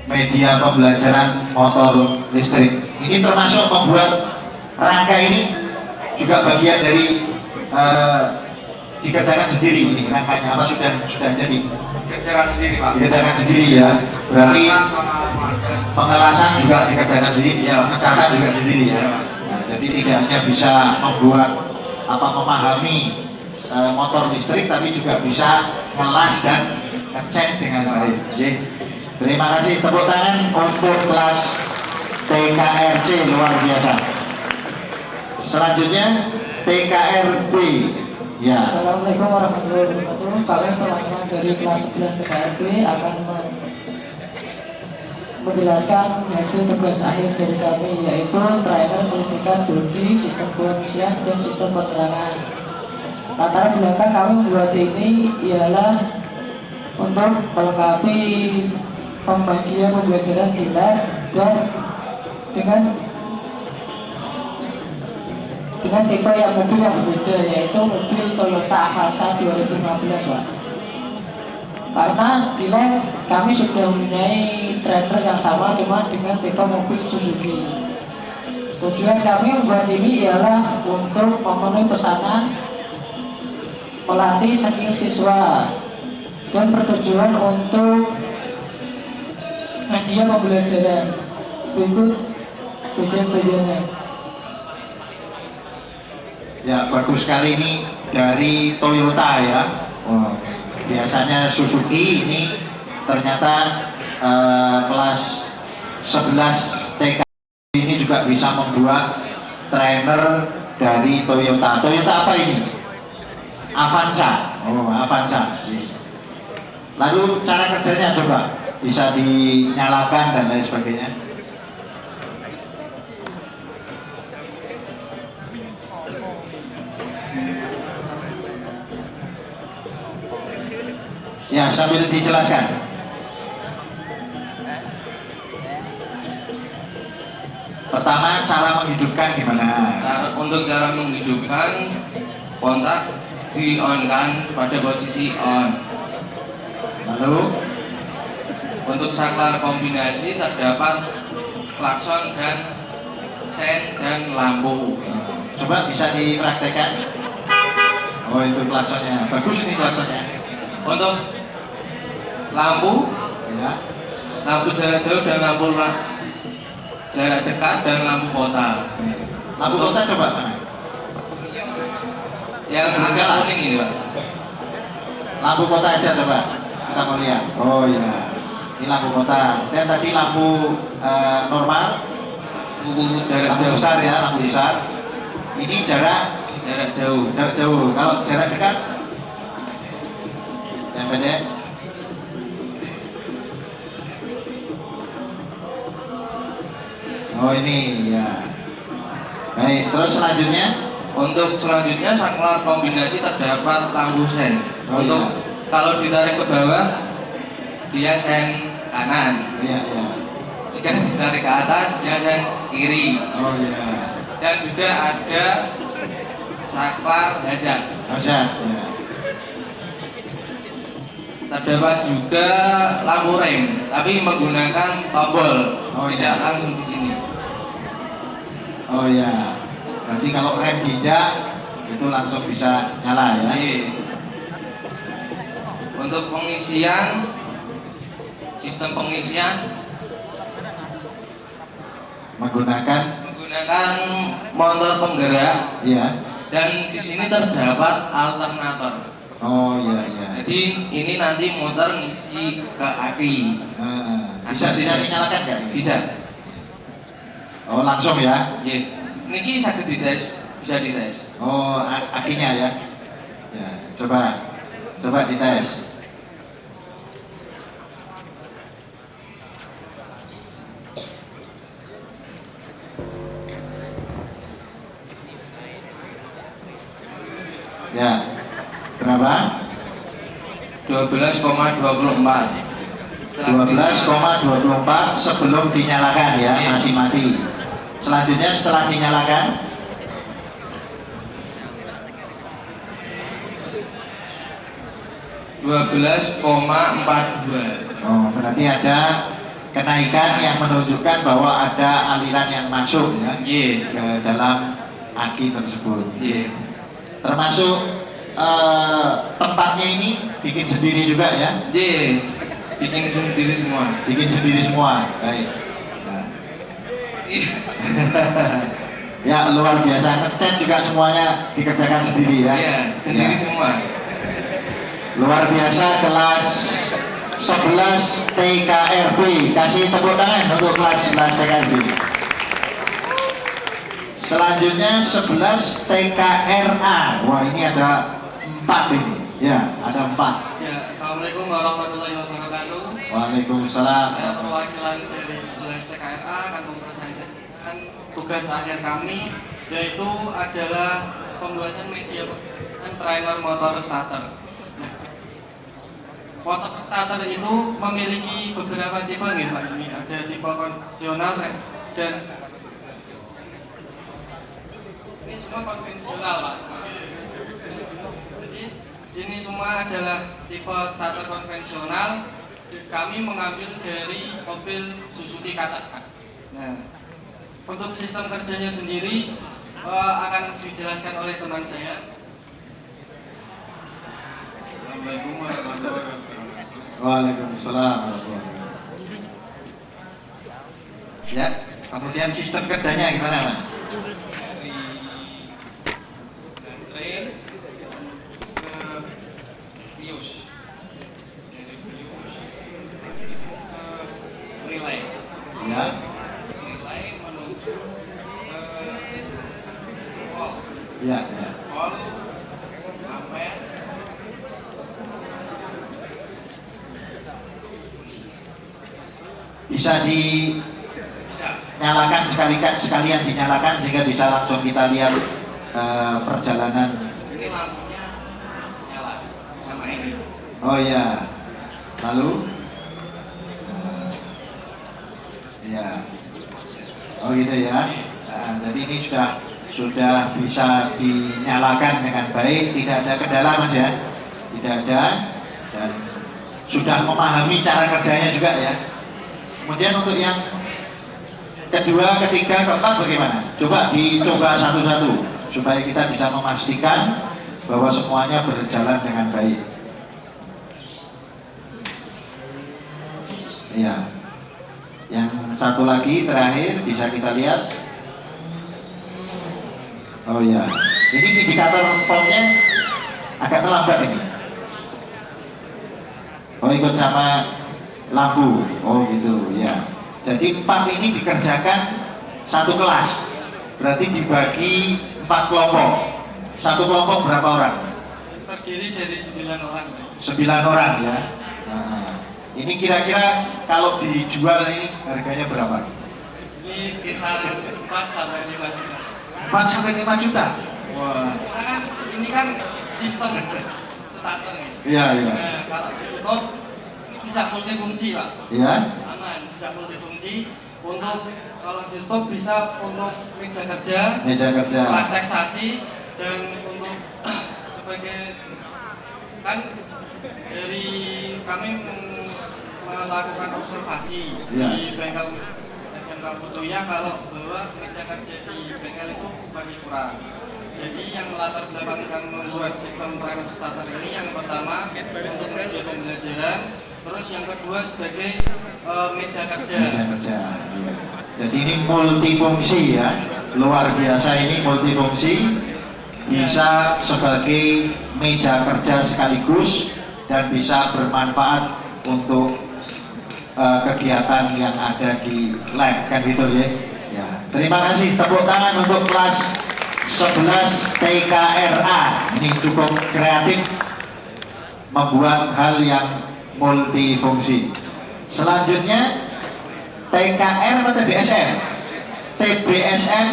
media pembelajaran motor listrik. Ini termasuk membuat rangka ini juga bagian dari dikerjakan sendiri ini rangkanya apa sudah jadi Kerjakan sendiri Pak. dikerjakan sendiri ya. Berarti pengelasan juga dikerjakan sendiri, pengecatan juga sendiri ya. Nah, jadi tidak hanya bisa membuat memahami motor listrik, tapi juga bisa ngelas dan ngecek dengan baik. Jadi, terima kasih, tepuk tangan untuk kelas TKRC luar biasa. Selanjutnya TKRB. Ya. Assalamualaikum warahmatullahi wabarakatuh. Kami perwakilan dari kelas 11 TKRB akan menjelaskan hasil tugas akhir dari kami, yaitu trainer kelistrikan bodi, sistem pengisian, dan sistem penerangan. Latar belakang kami membuat ini ialah untuk melengkapi pembagian pembelajaran di lab dan dengan tipe yang mobil yang berbeda, yaitu mobil Toyota Avanza 2015 Pak. Karena di lab kami sudah mempunyai trainer yang sama, cuma dengan tipe mobil Suzuki. Tujuan kami membuat ini ialah untuk memenuhi pesanan melatih skill siswa dan bertujuan untuk media pembelajaran. Berikut bagian-bagiannya. Ya, bagus sekali ini dari Toyota ya. Biasanya Suzuki, ini ternyata kelas 11 TK ini juga bisa membuat trainer dari Toyota. Toyota apa ini? Avanza. Oh, Avanza. Lalu cara kerjanya coba bisa dinyalakan dan lain sebagainya. Ya, sambil dijelaskan. Pertama, cara menghidupkan gimana? Untuk cara menghidupkan, kontak di-on-kan pada posisi on. Lalu, untuk saklar kombinasi terdapat klakson dan sen dan lampu. coba bisa dipraktekkan. Oh, itu klaksonnya. Bagus nih klaksonnya. Untuk lampu, Ya. lampu jarak jauh dan lampu jarak dekat dan lampu kota. Lampu kota coba mana? Yang agak kuning ini Pak. Lampu kota aja coba. Kita mau lihat. Oh ya. Ini lampu kota. Dan tadi lampu normal, Lampu jarak lampu jauh. besar ya, lampu besar. Ini jarak jauh. jauh. Kalau jarak dekat, yang pendek. Oh ini ya. Baik, terus selanjutnya. Untuk selanjutnya saklar kombinasi terdapat lampu sen. Oh, Untuk iya. kalau ditarik ke bawah dia sen kanan. Iya, iya. Jika ditarik ke atas dia sen kiri. Oh iya. Dan juga ada saklar hazard. Hazard ya. Terdapat juga lampu rem, tapi menggunakan tombol, Oh, tidak iya. langsung di sini. Oh iya. Berarti kalau rem tidak itu langsung bisa nyala ya. Jadi, Untuk pengisian, sistem pengisian menggunakan motor penggerak, ya. dan di sini terdapat alternator. Oh iya iya. Jadi ini nanti motor ngisi ke aki. Bisa dinyalakan nggak ini? Bisa. Oh langsung ya? Iya. Niki bisa dites, bisa dites. Oh akinya ya? Ya coba dites. Ya, berapa? 12,24. 12,24 sebelum dinyalakan ya, Iya. masih mati. Selanjutnya setelah dinyalakan 12,42. oh, berarti ada kenaikan yang menunjukkan bahwa ada aliran yang masuk ya Iya. ke dalam aki tersebut. Iya. Termasuk tempatnya ini bikin sendiri juga ya? Iya. Bikin sendiri semua. Bikin sendiri semua. Baik. Nah. Iya. Ya luar biasa, ngecat juga semuanya dikerjakan sendiri ya? Iya, sendiri Ya. semua. Luar biasa, kelas 11 TKRB. Kasih tepuk tangan untuk kelas 11 TKRB. Selanjutnya 11 TKRA. Wah ini ada 4 ini. Ya ada 4. Ya, Assalamualaikum warahmatullahi wabarakatuh. Waalaikumsalam. Saya perwakilan dari 11 TKRA akan mempresentasikan tugas akhir kami, yaitu adalah pembuatan media trailer motor starter. Motor starter itu memiliki beberapa tipe nih Pak. Ini ada tipe konvensional dan ini semua konvensional Pak. Jadi ini semua adalah tipe starter konvensional. Kami mengambil dari mobil Suzuki Katakan. Nah, untuk sistem kerjanya sendiri akan dijelaskan oleh teman saya. Assalamualaikum warahmatullahi wabarakatuh. Waalaikumsalam warahmatullahi wabarakatuh. Ya, kemudian sistem kerjanya gimana Mas? Dari ke Vios, dari Vios ke relay, Ya, relay menuju ke wall, ya. wall sampai Bisa bisa. dinyalakan sekalian dinyalakan sehingga bisa langsung kita lihat perjalanan. Ini lampunya nyala sama ini. Oh iya. Lalu ya. Oh gitu ya. Nah, jadi ini sudah bisa dinyalakan dengan baik, tidak ada kendala Mas ya. Tidak ada, dan sudah memahami cara kerjanya juga ya. Kemudian untuk yang kedua, ketiga, keempat bagaimana? Coba dicoba satu-satu supaya kita bisa memastikan bahwa semuanya berjalan dengan baik. Iya. Yang satu lagi terakhir bisa kita lihat. Oh iya. Ini indikator voltnya agak terlambat ini. Oh ikut sama lampu. Oh gitu ya. Jadi 4 ini dikerjakan satu kelas. Berarti dibagi 4 kelompok. Satu kelompok berapa orang? Terdiri dari 9 orang. 9 orang ya. Nah, ini kira-kira kalau dijual ini harganya berapa? Ini kisaran 4 sampai 5 juta. 4 sampai 5 juta. Wah. Karena kan ini kan sistem starter ya. Iya iya. Nah, kalau ditutup bisa multifungsi Pak. Iya. Aman, bisa multifungsi. Untuk kalau ditutup bisa untuk meja kerja, praktek sasis, dan untuk sebagai kan dari kami melakukan observasi di bengkel SMK Putuya kalau bahwa meja kerja di bengkel itu masih kurang. Jadi yang melatar belakangkan membuat sistem private starter ini yang pertama untuk media pembelajaran, terus yang kedua sebagai meja kerja. Meja kerja, iya. Jadi ini multifungsi ya, luar biasa ini multifungsi, bisa sebagai meja kerja sekaligus dan bisa bermanfaat untuk kegiatan yang ada di lab kan gitu ya. Ya, terima kasih, tepuk tangan untuk kelas 11 TKRA. Ini cukup kreatif membuat hal yang multifungsi. Selanjutnya TKR atau TBSM? TBSM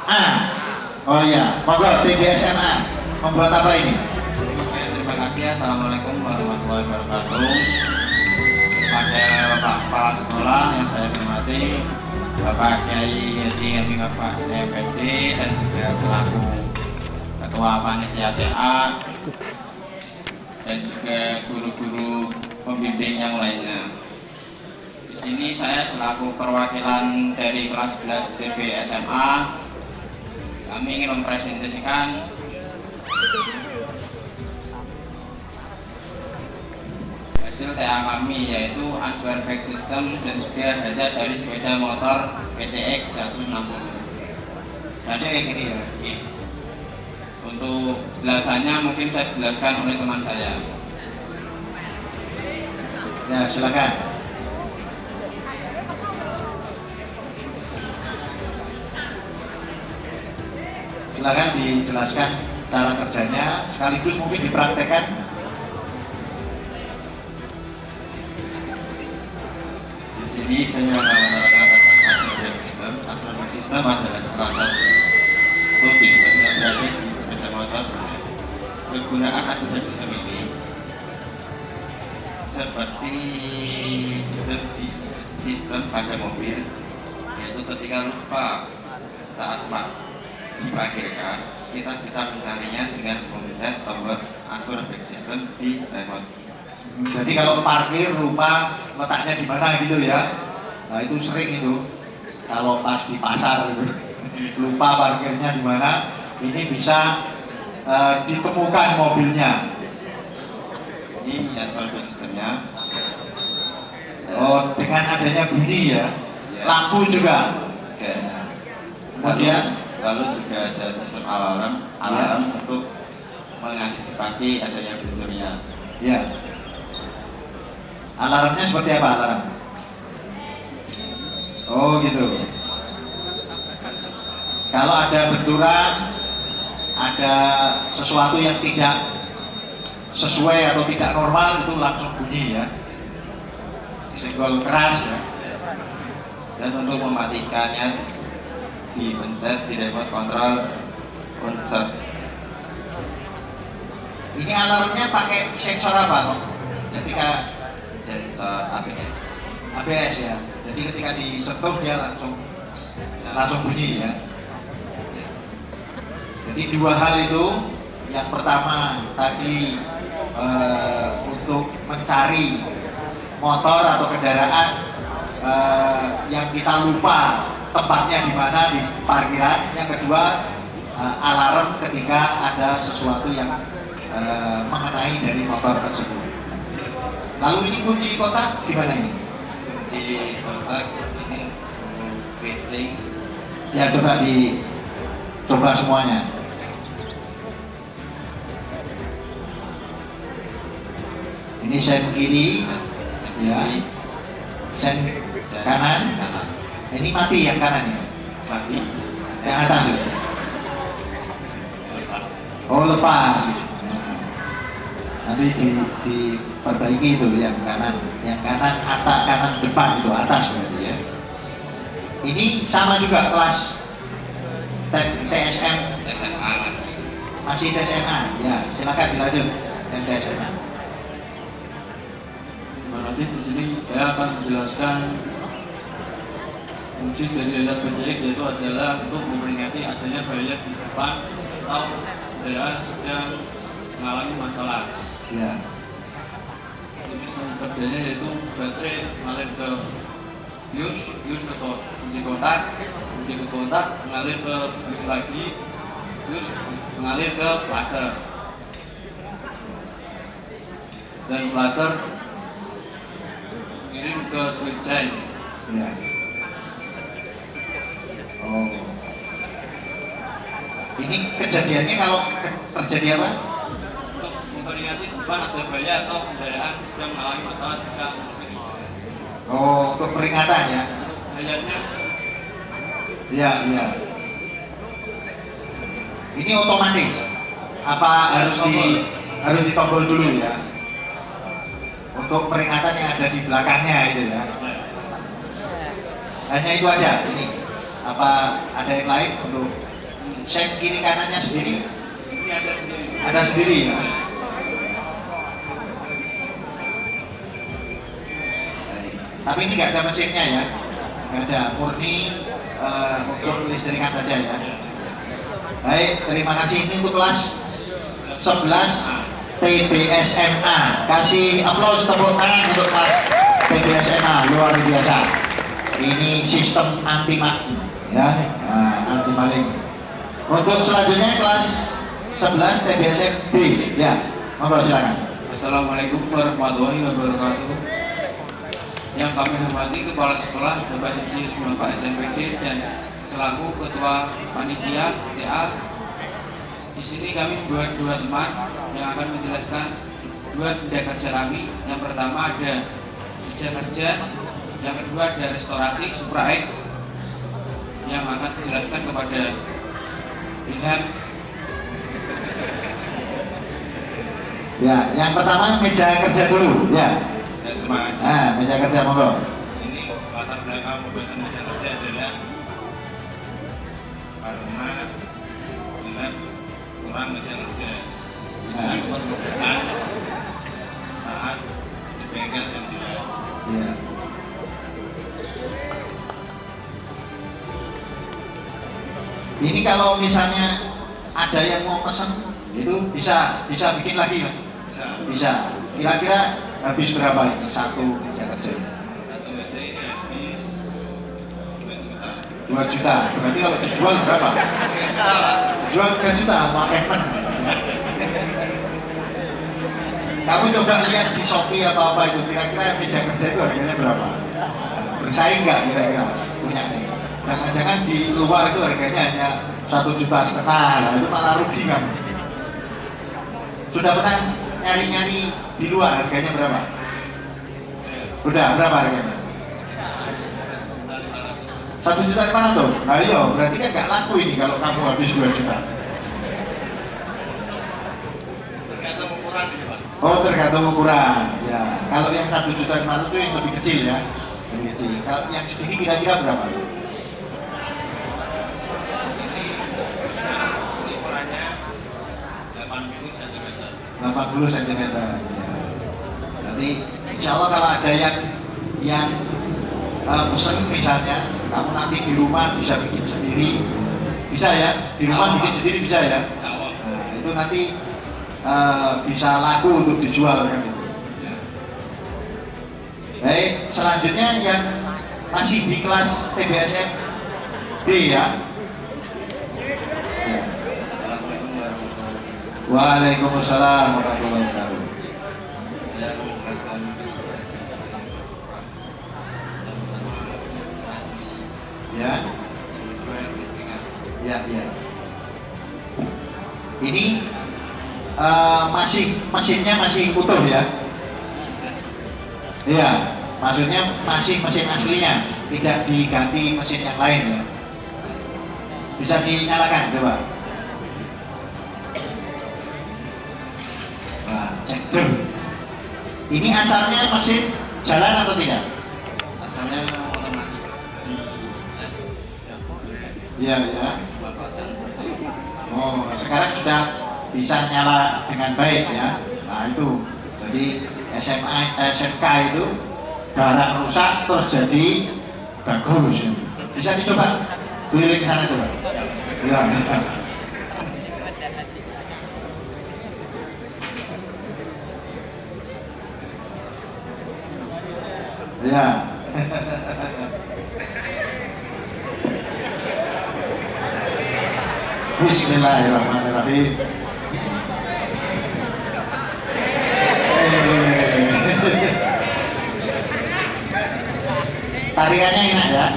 A. Oh iya, monggo TBSM A. Membuat apa ini? Oke, terima kasih. Assalamualaikum warahmatullahi wabarakatuh. Pada Bapak Kepala Sekolah yang saya hormati, Bapak Kiai Haji Helmi Bapak SMPD dan juga selaku Ketua Panitia TA dan juga guru-guru pembimbing yang lainnya. Di sini saya selaku perwakilan dari kelas 11 TB SMA, kami ingin mempresentasikan hasil TA kami, yaitu Answer Brake System dan juga hazard dari sepeda motor PCX 160. PCX ini ya? Oke. Untuk jelasannya mungkin saya jelaskan oleh teman saya. Ya, silakan. Silakan dijelaskan cara kerjanya, sekaligus mungkin dipraktekkan. Di sini saya akan menerangkan tentang Answer System. Answer System adalah salah satu sistem yang berada di sepeda motor. Kegunaan Answer System ini seperti sistem pada mobil, yaitu ketika lupa saat diparkirkan, kita bisa mencarinya dengan memencet tombol Answer Brake System di remote. Jadi kalau parkir lupa letaknya di mana gitu ya, nah itu sering itu kalau pas di pasar gitu. Lupa parkirnya di mana, ini bisa ditemukan mobilnya. Ini ya soal sistemnya. Oh, dengan adanya bunyi ya, lampu juga. Oke. Kemudian lalu juga ada sistem alarm untuk mengantisipasi adanya benturnya. ya, alarmnya seperti apa alarm? Oh gitu. Kalau ada benturan, ada sesuatu yang tidak sesuai atau tidak normal, itu langsung bunyi ya, disenggol keras ya. Dan untuk mematikannya dipencet di remote control konsep. Ini alarmnya pakai sensor apa kok? Ketika Sensor ABS. ABS ya, jadi ketika disentuh dia langsung bunyi ya. Jadi dua hal itu, yang pertama tadi untuk mencari motor atau kendaraan yang kita lupa tempatnya di mana di parkiran. Yang kedua alarm ketika ada sesuatu yang mengenai dari motor tersebut. Lalu ini kunci kotak gimana ini? Kunci kotak ini keriting. Ya coba semuanya. Ini sen kiri, ya, sen kanan. Ini mati yang kanan ya, Mati. yang atas ya. Lepas. Oh lepas. Nanti diperbaiki itu yang kanan atas, kanan depan itu atas berarti ya. Ini sama juga kelas TSM. SMA Masih TSMA, ya silakan dilanjut yang TSMA. Terima kasih. Di sini saya akan menjelaskan fungsi dari hazard PCX, yaitu adalah untuk memperingati adanya bahaya di depan atau kendaraan sedang mengalami masalah. Ya. Sistem kerjanya yaitu baterai mengalir ke fuse ke kunci kontak, mengalir ke fuse lagi, terus mengalir ke placer, dan placer kirim ke switch chain. Ya. Oh. Ini kejadiannya kalau terjadi apa? Untuk memperingati depan ada bayi atau kendaraan sedang mengalami masalah bisa mengalami. Oh, untuk peringatan ya? Hayatnya Iya, iya. Ini otomatis? Apa harus ditombol dulu ya? Untuk peringatan yang ada di belakangnya itu ya? Hanya itu aja ini? Apa ada yang lain untuk set kiri kanannya sendiri? ini ada sendiri. Ada sendiri ya? Baik. Tapi ini nggak ada mesinnya ya? Nggak ada, murni untuk listrikan saja ya? Baik, terima kasih. Ini untuk kelas 11 TBSMA. Kasih aplaus tepuk tangan untuk kelas TBSMA, luar biasa. Ini sistem anti maling ya, anti maling. Untuk selanjutnya kelas 11 TBSMB ya, monggo silakan. Assalamualaikum warahmatullahi wabarakatuh. Yang kami hormati Kepala Sekolah Bapak Haji Bapak SMPD dan selaku Ketua Panitia TA. Di sini kami membuat dua teman yang akan menjelaskan dua bidang kerja kami. Yang pertama ada kerja kerja, yang kedua ada restorasi Supra X yang akan dijelaskan kepada Ilham. Ya, yang pertama meja kerja dulu ya. Meja kerja monggo. Ini latar belakang pembuatan meja kerja adalah karena jelas kurang meja kerja. Jadi memerlukan saat di bengkel jam 9. Ya. Ini kalau misalnya ada yang mau pesen itu bisa bikin lagi Mas? Bisa. Kira-kira habis berapa ini satu meja kerja? Satu meja ini habis 2 juta. 2 juta. Berarti kalau dijual berapa? 3 juta Pak. Dijual 3 juta sama payment. Kamu coba lihat di Shopee apa itu, kira-kira meja kerja itu harganya berapa? Bersaing nggak kira-kira punya? Jangan-jangan di luar itu harganya hanya 1,5 juta, nah itu malah rugi kan? Sudah pernah nyari-nyari di luar harganya berapa? Udah berapa harganya? 1,5 juta. Nah iya, berarti kan nggak laku ini kalau kamu habis 2 juta. Tergantung ukuran ini Pak. Oh, tergantung ukuran. Ya, kalau yang 1,5 juta itu yang lebih kecil ya, lebih kecil. Kalau yang segini kira-kira berapa? Ini ukurannya 80 cm. 80 cm. Ya. Berarti insya Allah kalau ada yang pesen misalnya, kamu nanti di rumah bisa bikin sendiri, bisa ya? Di rumah bikin sendiri bisa ya? Nah, itu nanti bisa laku untuk dijual kan itu. Baik, selanjutnya yang masih di kelas TBSM B ya. Assalamualaikum warahmatullahi wabarakatuh. Waalaikumsalam warahmatullahi wabarakatuh. Saya akan menjelaskan Ya, yang kedua yang listrikan. ya, ya. Ini mesinnya masih utuh ya? Iya, maksudnya masih mesin aslinya, tidak diganti mesin yang lain ya. Bisa dinyalakan coba. Wah, cek dulu. Ini asalnya mesin jalan atau tidak? Asalnya otomatis. Iya, ya. Oh, sekarang sudah bisa nyala dengan baik ya. Nah itu, jadi SMK itu barang rusak terus jadi bagus. Bisa dicoba keliling ke sana coba. Ya. Ya. Bismillahirrahmanirrahim. Tariannya enak ya.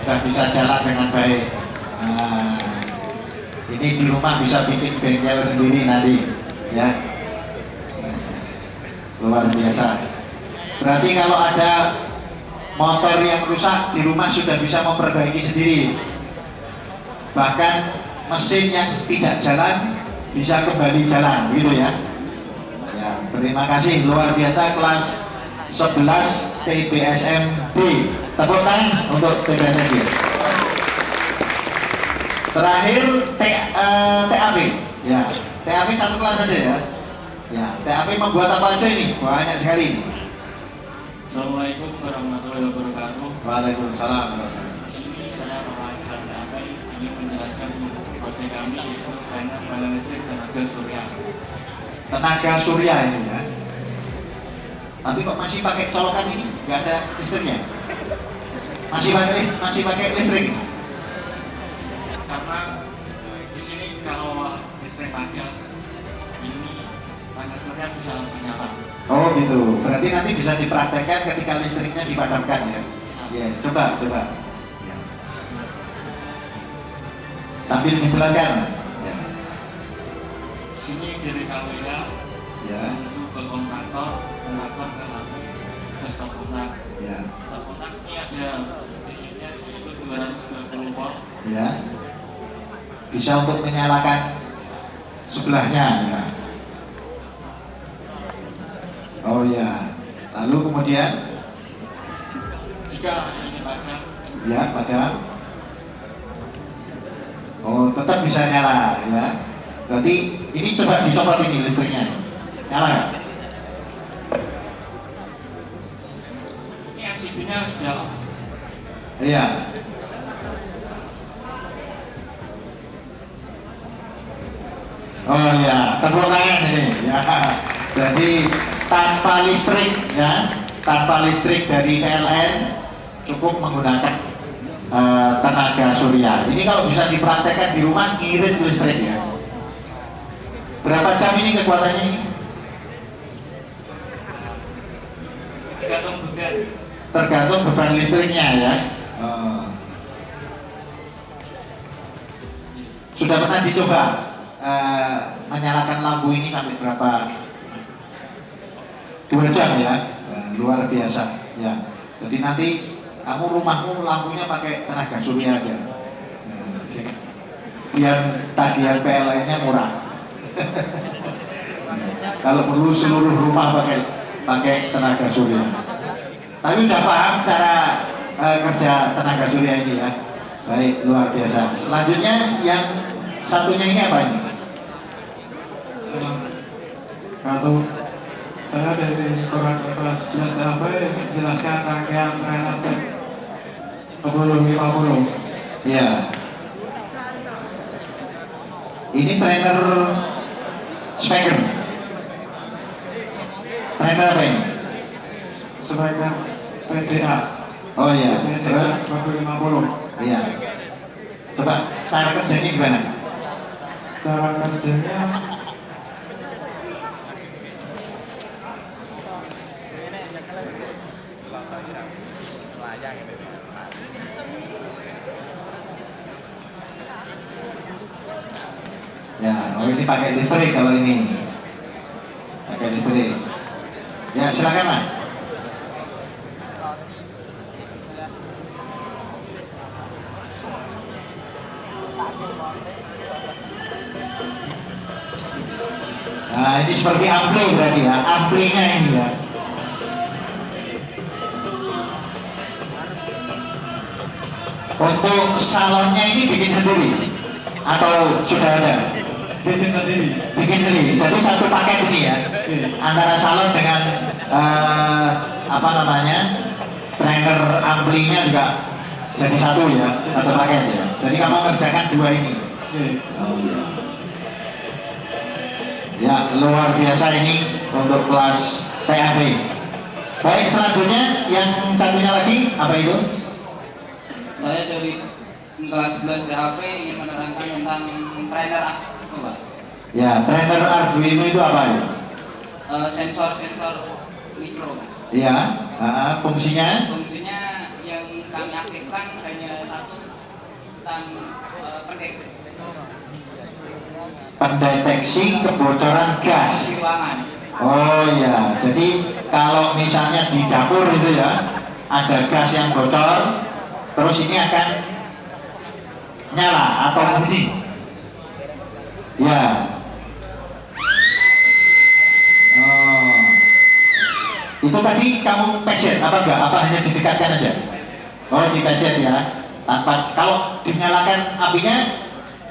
Sudah bisa jalan dengan baik. Nah, ini di rumah bisa bikin bengkel sendiri nanti, ya. Luar biasa. Berarti kalau ada motor yang rusak di rumah sudah bisa memperbaiki sendiri. Bahkan mesin yang tidak jalan bisa kembali jalan, gitu ya. Ya, terima kasih, luar biasa. Kelas 11 TBSMB. Tepuk tangan untuk TBSMB. Terakhir TAV. Ya, TAV satu kelas saja ya. Ya, TAV membuat apa aja ini? Banyak sekali. Assalamualaikum warahmatullahi wabarakatuh. Waalaikumsalam. Di sini saya mewakilkan TAV ingin menjelaskan proyek kami yaitu panel listrik tenaga surya. Tenaga surya ini ya. Tapi kok masih pakai colokan ini? Nggak ada listriknya? Masih pakai listrik ini? Karena di sini kalau listrik padam ini panel surya bisa menyala. Oh gitu. Berarti nanti bisa dipraktekkan ketika listriknya dipadamkan ya. Ya, coba. Ya. Sambil menjelaskan. Ya. Di sini dari KWA Ya. menuju ke kontaktor ke lampu ke stop kontak. Ya. Stop kontak ini ada daya-nya yaitu 220 volt. Ya. Bisa untuk menyalakan sebelahnya ya. Oh ya. Lalu kemudian Jika ini padam, ya padam. Oh tetap bisa nyala ya. Berarti ini coba dicopot ini listriknya. Nyala nggak? ini MCB-nya sudah off. Iya. Oh ya, tepuk tangan ini ya. Jadi tanpa listrik ya, tanpa listrik dari PLN cukup menggunakan tenaga surya. Ini kalau bisa dipraktekkan di rumah ngirit listrik ya. Berapa jam ini kekuatannya ini? Tergantung beban. Tergantung beban listriknya ya. Sudah pernah dicoba menyalakan lampu ini sampai berapa? 2 jam ya. Luar biasa ya. Jadi nanti kamu rumahmu lampunya pakai tenaga surya aja. Biar tagihan PLN-nya murah. Kalau perlu seluruh rumah pakai tenaga surya. Tapi udah paham cara kerja tenaga surya ini ya. Baik, luar biasa. Selanjutnya yang satunya ini apa ini? Kalau saya dari kelas 11 TAV menjelaskan rangkaian trainer 50. Iya. Ini trainer speaker. Trainer apa ini? Sebagai PDA. Oh iya. Terus? 50. Iya. Coba cara kerjanya gimana? Cara kerjanya Ya, oh ini pakai listrik kalau ini. Pakai listrik. Ya, silakan Mas. Nah, ini seperti ampli berarti ya, amplinya ini ya. Untuk salonnya ini bikin sendiri atau sudah ada? bikin sendiri. Bikin sendiri. Jadi satu paket ini ya, antara salon dengan apa namanya trainer amplinya juga jadi satu ya, satu paket ya. Jadi kamu ngerjakan dua ini. Oh iya. Ya luar biasa ini untuk kelas TAV. Baik, selanjutnya yang satunya lagi apa itu? Saya dari 6 kelas 11 TAV yang menerangkan tentang trainer Arduino, Pak. Ya, trainer Arduino itu apa ya? Sensor-sensor mikro. Iya, fungsinya? Fungsinya yang kami aktifkan hanya satu, tentang pendeteksi kebocoran gas. di ruangan. Oh ya, jadi kalau misalnya di dapur itu ya ada gas yang bocor, terus ini akan nyala atau bunyi. Ya. Oh. Itu tadi kamu pencet apa enggak? Apa hanya didekatkan aja? Oh, dipencet ya. Tanpa, kalau dinyalakan apinya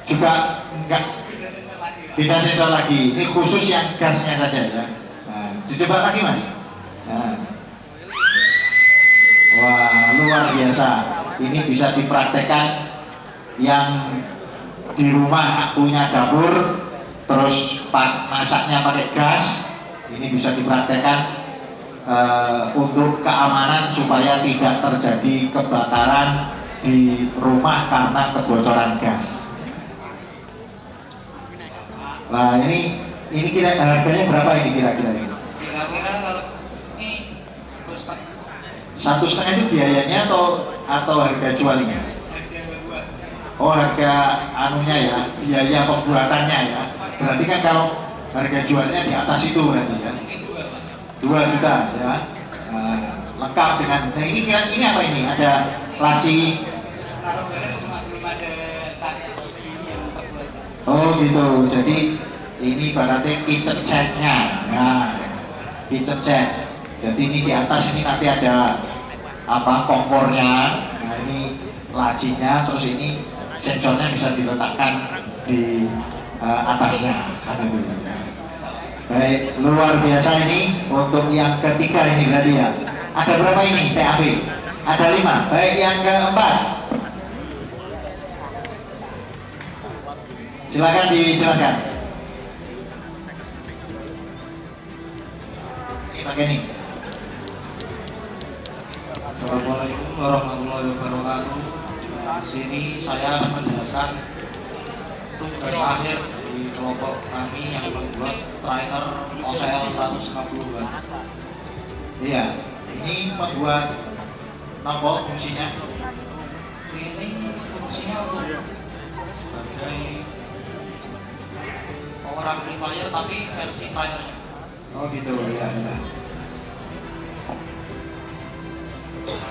juga enggak, tidak sensor lagi. Ini khusus yang gasnya saja ya. Nah, dicoba lagi mas. Nah. Wah, luar biasa. Ini bisa dipraktekkan yang di rumah punya dapur, terus masaknya pakai gas. Ini bisa dipraktekkan untuk keamanan supaya tidak terjadi kebakaran di rumah karena kebocoran gas. Nah ini kira harganya berapa ini kira-kira ini? Kira-kira kalau ini 1,5 itu biayanya atau harga jualnya? Oh, harga anunya ya, biaya pembuatannya ya. Berarti kan kalau harga jualnya di atas itu berarti ya. 2 juta ya. Lengkap dengan. Nah ini apa ini? Ada laci. Oh gitu. Jadi ini berarti kitchen setnya. Nah, kitchen set. Jadi ini di atas ini nanti ada apa kompornya. Nah ini lacinya, terus ini sensornya bisa diletakkan di atasnya. Gitu, ya. Baik, luar biasa ini untuk yang ketiga ini berarti ya. Ada berapa ini TAV? Ada 5. Baik, yang keempat. Silakan dijelaskan. Ini pakai ini. Assalamualaikum warahmatullahi wabarakatuh. Di sini saya akan menjelaskan tugas akhir di kelompok kami yang membuat trainer OCL 150 watt. Iya, ini membuat apa fungsinya? Ini fungsinya untuk sebagai power amplifier tapi versi trainer. Oh gitu ya.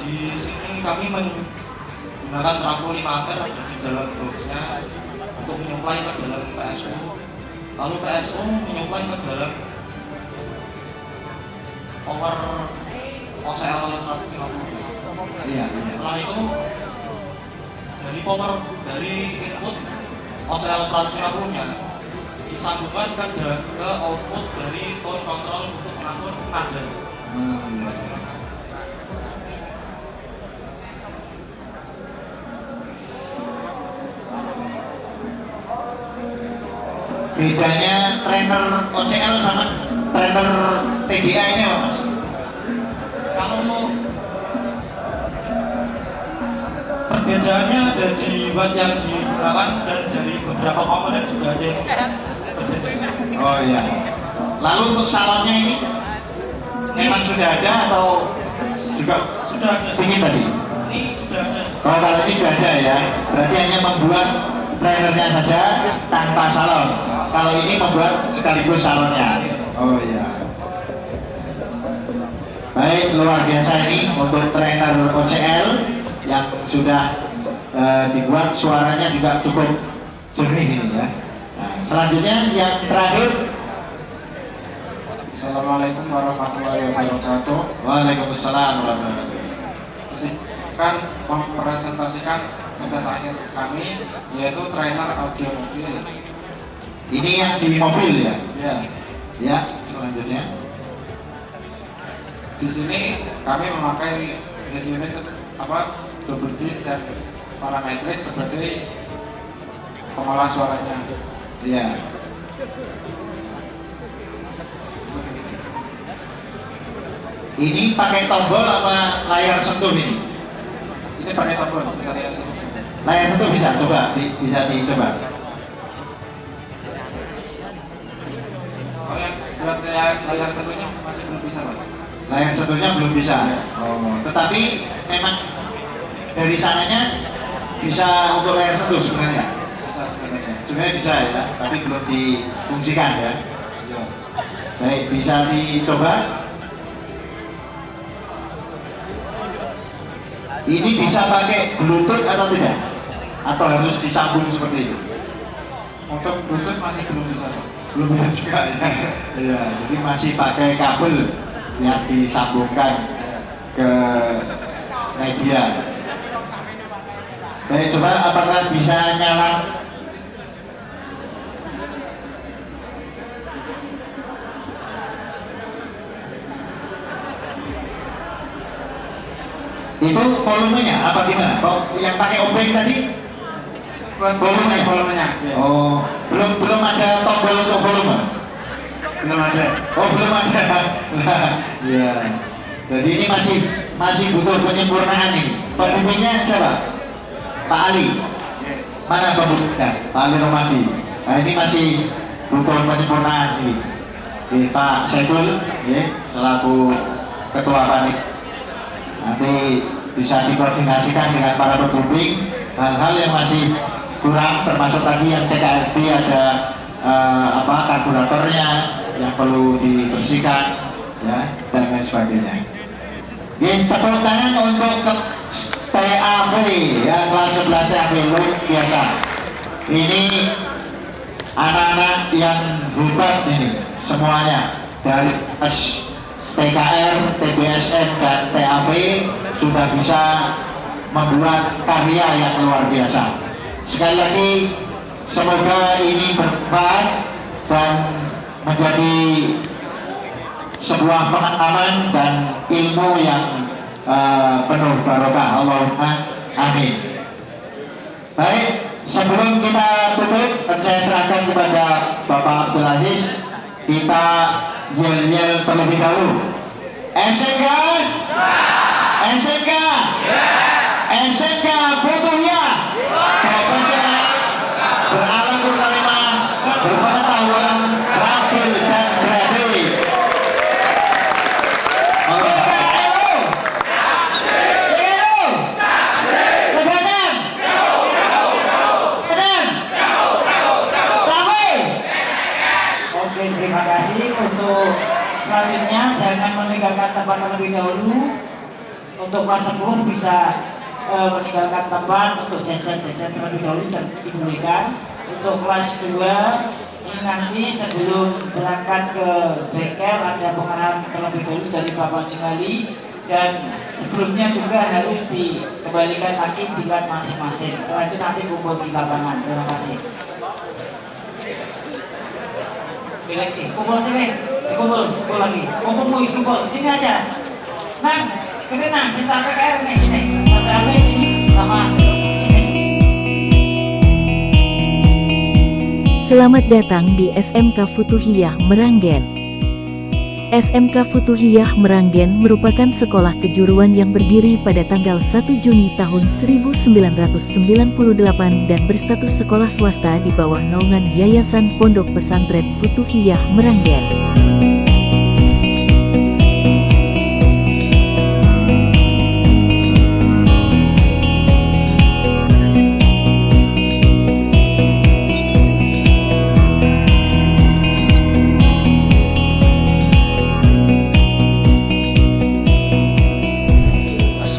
Di sini kami menggunakan trafo 5 ampere ada di dalam boxnya untuk menyuplai ke dalam PSU. Lalu PSU menyuplai ke dalam power OCL 150. Iya. Setelah itu dari input OCL 150 nya disambungkan ke output dari tone control untuk mengatur nada. Bedanya trainer OCL sama trainer TDA ini apa mas? Kalau perbedaannya ada di watt yang digunakan dan dari beberapa komponen juga ada yang berbeda. Oh iya. Lalu untuk salonnya ini memang sudah ada atau juga sudah ada? Ini tadi? Ini sudah ada. Oh kalau ini sudah ada ya. Berarti hanya membuat trainernya saja tanpa salon. Kalau ini membuat sekaligus salonnya. Oh iya. Baik, luar biasa ini untuk trainer OCL yang sudah dibuat, suaranya juga cukup jernih ini ya. Nah, selanjutnya yang terakhir. Assalamualaikum warahmatullahi wabarakatuh. Waalaikumsalam warahmatullahi wabarakatuh. Kan mempresentasikan tugas akhir kami yaitu trainer audio mobil. Ini yang di mobil ya? Ya. Ya, selanjutnya. Di sini kami memakai head unit double din dan parametrik sebagai pengolah suaranya. Iya. Ini pakai tombol apa layar sentuh ini? Ini pakai tombol, bisa layar sentuh. Layar sentuh bisa, coba bisa dicoba. Oh yang buat layar sentuhnya masih belum bisa Pak? Layar sentuhnya belum bisa. Tetapi memang dari sananya bisa untuk layar sentuh sebenarnya. Bisa sebenarnya. Sebenarnya bisa ya, tapi belum difungsikan ya. Ya. Baik, bisa dicoba. Ini bisa pakai Bluetooth atau tidak? Atau harus disambung seperti itu? Untuk Bluetooth masih belum bisa Pak. Belum bisa juga ya. Iya, jadi masih pakai kabel yang disambungkan ke media. Baik, coba apakah bisa nyala? Itu volumenya apa gimana? Kok yang pakai obeng tadi? Buat volumenya. Ya. Oh, belum ada tombol untuk volume. Belum ada. Oh, belum ada. Iya. Jadi ini masih butuh penyempurnaan ini. Pembimbingnya siapa? Pak Ali. Mana pembimbingnya? Pak Ali Romadi. Nah, ini masih butuh penyempurnaan nih. Pak Saiful, selaku ketua panitia. Nanti bisa dikoordinasikan dengan para pembimbing hal-hal yang masih kurang, termasuk tadi yang TKRD ada karburatornya yang perlu dibersihkan ya, dan lain sebagainya. Tepuk tangan untuk TAV ya, kelas 11 TAV luar biasa. Ini anak-anak yang hebat ini semuanya, dari TKR, TBSN dan TAV sudah bisa membuat karya yang luar biasa. Sekali lagi semoga ini bermanfaat dan menjadi sebuah pengalaman dan ilmu yang penuh barokah. Allahumma amin. Baik, sebelum kita tutup, saya serahkan kepada Bapak Abdul Aziz. Kita yel-yel terlebih dahulu. SMK, SMK, SMK Futuhiyah, profesional, berakhlakul karimah, berpengetahuan, terampil dan berani. Oke, terima kasih. Untuk selanjutnya jangan meninggalkan tempat terlebih dahulu. Untuk kelas 10 bisa meninggalkan tempat untuk jajan-jajan terlebih dahulu dan dibolehkan. Untuk kelas 2 ini nanti sebelum berangkat ke bengkel ada pengarahan terlebih dahulu dari Bapak Jumali, dan sebelumnya juga harus dikembalikan lagi di kelas masing-masing. Setelah itu nanti kumpul di lapangan. Terima kasih. Lagi, kumpul sini, kumpul lagi, kumpul sini aja. Nang, kene nang, sini TKR nih, TKR sini, sama sini. Selamat datang di SMK Futuhiyah Meranggen. SMK Futuhiyah Meranggen merupakan sekolah kejuruan yang berdiri pada tanggal 1 Juni tahun 1998 dan berstatus sekolah swasta di bawah naungan Yayasan Pondok Pesantren Futuhiyah Meranggen.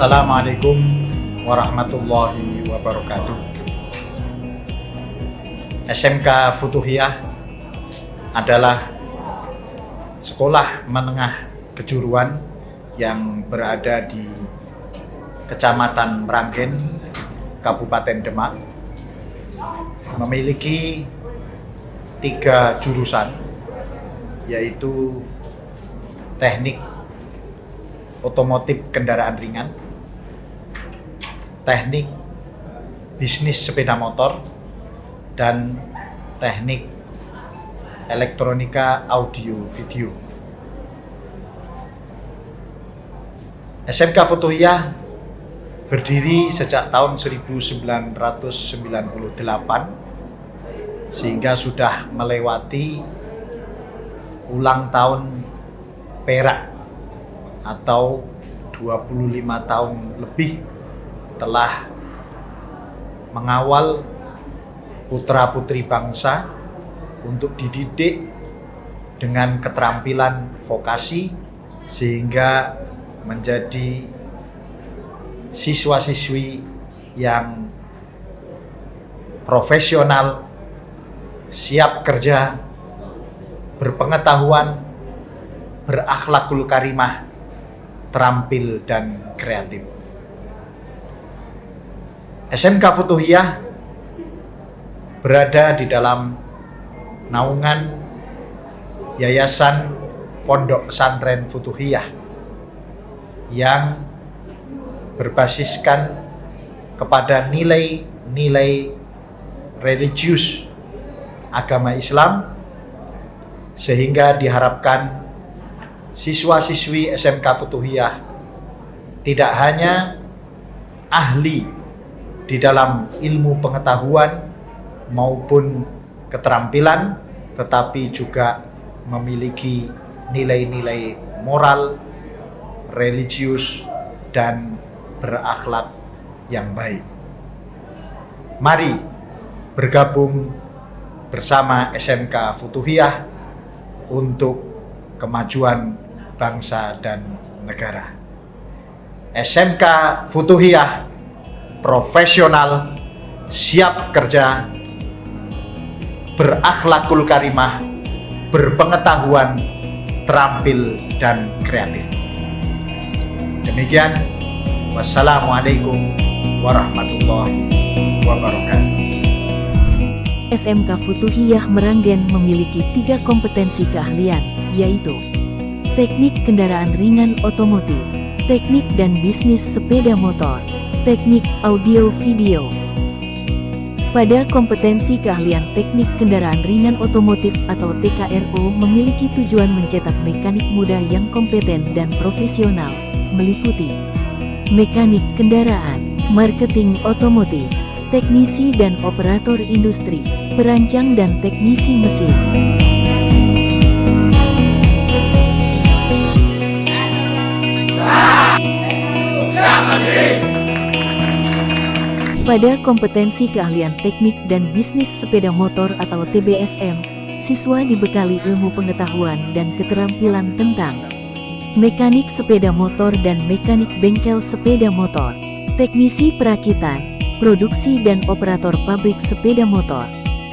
Assalamualaikum warahmatullahi wabarakatuh. SMK Futuhiyah adalah sekolah menengah kejuruan yang berada di Kecamatan Meranggen, Kabupaten Demak, memiliki 3 jurusan, yaitu teknik otomotif kendaraan ringan, teknik bisnis sepeda motor, dan teknik elektronika audio video. SMK Futuhiyah berdiri sejak tahun 1998 sehingga sudah melewati ulang tahun perak atau 25 tahun lebih telah mengawal putra-putri bangsa untuk dididik dengan keterampilan vokasi sehingga menjadi siswa-siswi yang profesional, siap kerja, berpengetahuan, berakhlakul karimah, terampil dan kreatif. SMK Futuhiyah berada di dalam naungan Yayasan Pondok Pesantren Futuhiyah yang berbasiskan kepada nilai-nilai religius agama Islam, sehingga diharapkan siswa-siswi SMK Futuhiyah tidak hanya ahli di dalam ilmu pengetahuan maupun keterampilan, tetapi juga memiliki nilai-nilai moral, religius, dan berakhlak yang baik. Mari bergabung bersama SMK Futuhiyah untuk kemajuan bangsa dan negara. SMK Futuhiyah profesional, siap kerja, berakhlakul karimah, berpengetahuan, terampil dan kreatif. Demikian, wassalamualaikum warahmatullahi wabarakatuh. SMK Futuhiyah Meranggen memiliki 3 kompetensi keahlian, yaitu teknik kendaraan ringan otomotif, teknik dan bisnis sepeda motor, teknik audio video. Pada kompetensi keahlian teknik kendaraan ringan otomotif atau TKRO memiliki tujuan mencetak mekanik muda yang kompeten dan profesional, meliputi mekanik kendaraan, marketing otomotif, teknisi dan operator industri, perancang dan teknisi mesin. Pada kompetensi keahlian teknik dan bisnis sepeda motor atau TBSM, siswa dibekali ilmu pengetahuan dan keterampilan tentang mekanik sepeda motor dan mekanik bengkel sepeda motor, teknisi perakitan, produksi dan operator pabrik sepeda motor,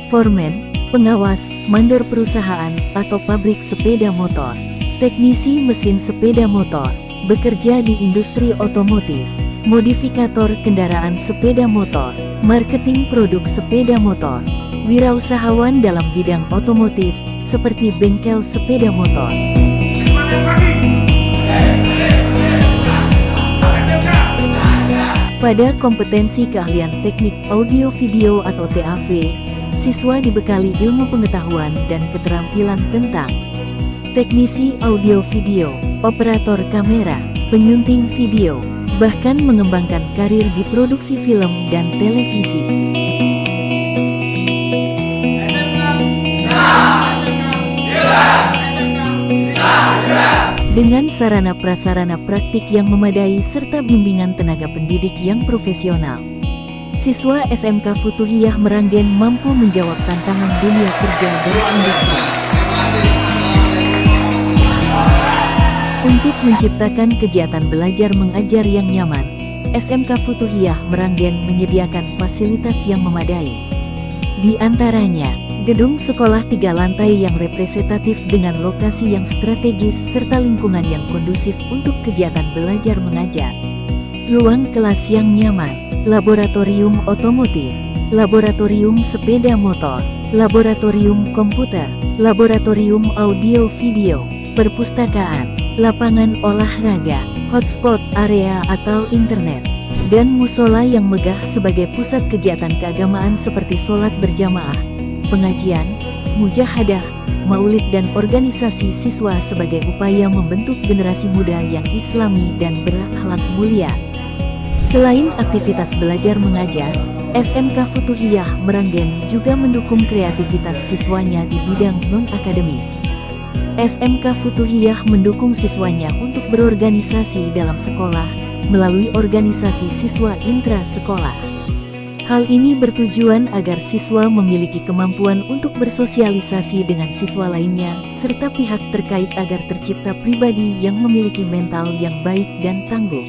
foreman, pengawas, mandor perusahaan atau pabrik sepeda motor, teknisi mesin sepeda motor, bekerja di industri otomotif, modifikator kendaraan sepeda motor, marketing produk sepeda motor, wirausahawan dalam bidang otomotif seperti bengkel sepeda motor. Pada kompetensi keahlian teknik audio video atau TAV, siswa dibekali ilmu pengetahuan dan keterampilan tentang teknisi audio video, operator kamera, penyunting video, bahkan mengembangkan karir di produksi film dan televisi. Dengan sarana prasarana praktik yang memadai serta bimbingan tenaga pendidik yang profesional, siswa SMK Futuhiyah Meranggen mampu menjawab tantangan dunia kerja dan industri. Untuk menciptakan kegiatan belajar mengajar yang nyaman, SMK Futuhiyah Meranggen menyediakan fasilitas yang memadai. Di antaranya, gedung sekolah 3 lantai yang representatif dengan lokasi yang strategis serta lingkungan yang kondusif untuk kegiatan belajar mengajar. Ruang kelas yang nyaman, laboratorium otomotif, laboratorium sepeda motor, laboratorium komputer, laboratorium audio video, perpustakaan, lapangan olahraga, hotspot area atau internet, dan musola yang megah sebagai pusat kegiatan keagamaan seperti sholat berjamaah, pengajian, mujahadah, maulid dan organisasi siswa sebagai upaya membentuk generasi muda yang islami dan berakhlak mulia. Selain aktivitas belajar mengajar, SMK Futuhiyah Meranggen juga mendukung kreativitas siswanya di bidang non-akademis. SMK Futuhiyah mendukung siswanya untuk berorganisasi dalam sekolah melalui organisasi siswa intra-sekolah. Hal ini bertujuan agar siswa memiliki kemampuan untuk bersosialisasi dengan siswa lainnya, serta pihak terkait agar tercipta pribadi yang memiliki mental yang baik dan tangguh.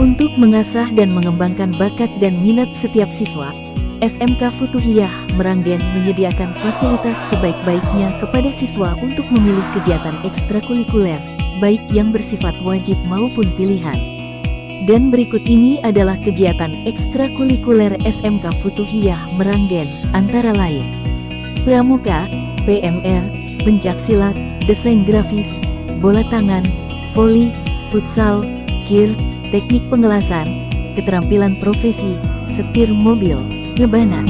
Untuk mengasah dan mengembangkan bakat dan minat setiap siswa, SMK Futuhiyah Meranggen menyediakan fasilitas sebaik-baiknya kepada siswa untuk memilih kegiatan ekstrakurikuler, baik yang bersifat wajib maupun pilihan. Dan berikut ini adalah kegiatan ekstrakurikuler SMK Futuhiyah Meranggen, antara lain pramuka, PMR, pencaksilat, desain grafis, bola tangan, voli, futsal, kir, teknik pengelasan, keterampilan profesi, setir mobil, rebana.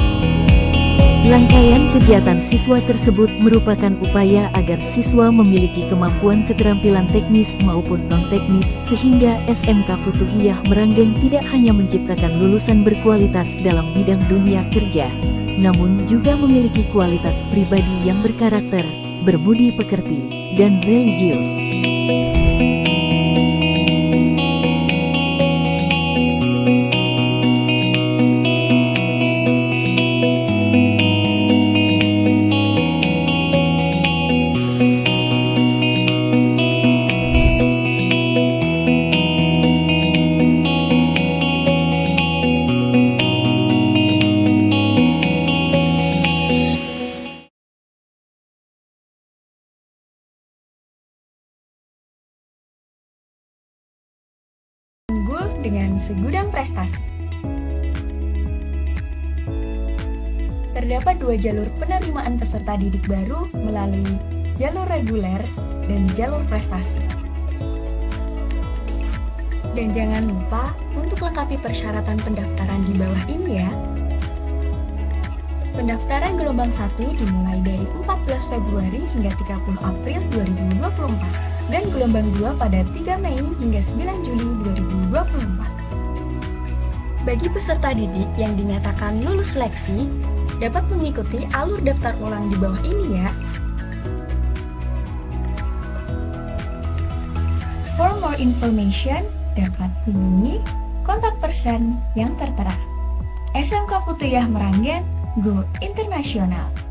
Rangkaian kegiatan siswa tersebut merupakan upaya agar siswa memiliki kemampuan keterampilan teknis maupun non-teknis sehingga SMK Futuhiyah Meranggen tidak hanya menciptakan lulusan berkualitas dalam bidang dunia kerja, namun juga memiliki kualitas pribadi yang berkarakter, berbudi pekerti, dan religius. Unggul dengan segudang prestasi. Terdapat 2 jalur penerimaan peserta didik baru melalui jalur reguler dan jalur prestasi. Dan jangan lupa untuk lengkapi persyaratan pendaftaran di bawah ini ya. Pendaftaran gelombang 1 dimulai dari 14 Februari hingga 30 April 2024. Dan gelombang 2 pada 3 Mei hingga 9 Juli 2024. Bagi peserta didik yang dinyatakan lulus seleksi, dapat mengikuti alur daftar ulang di bawah ini ya. For more information, dapat hubungi kontak person yang tertera. SMK Futuhiyah Meranggen, Go Internasional.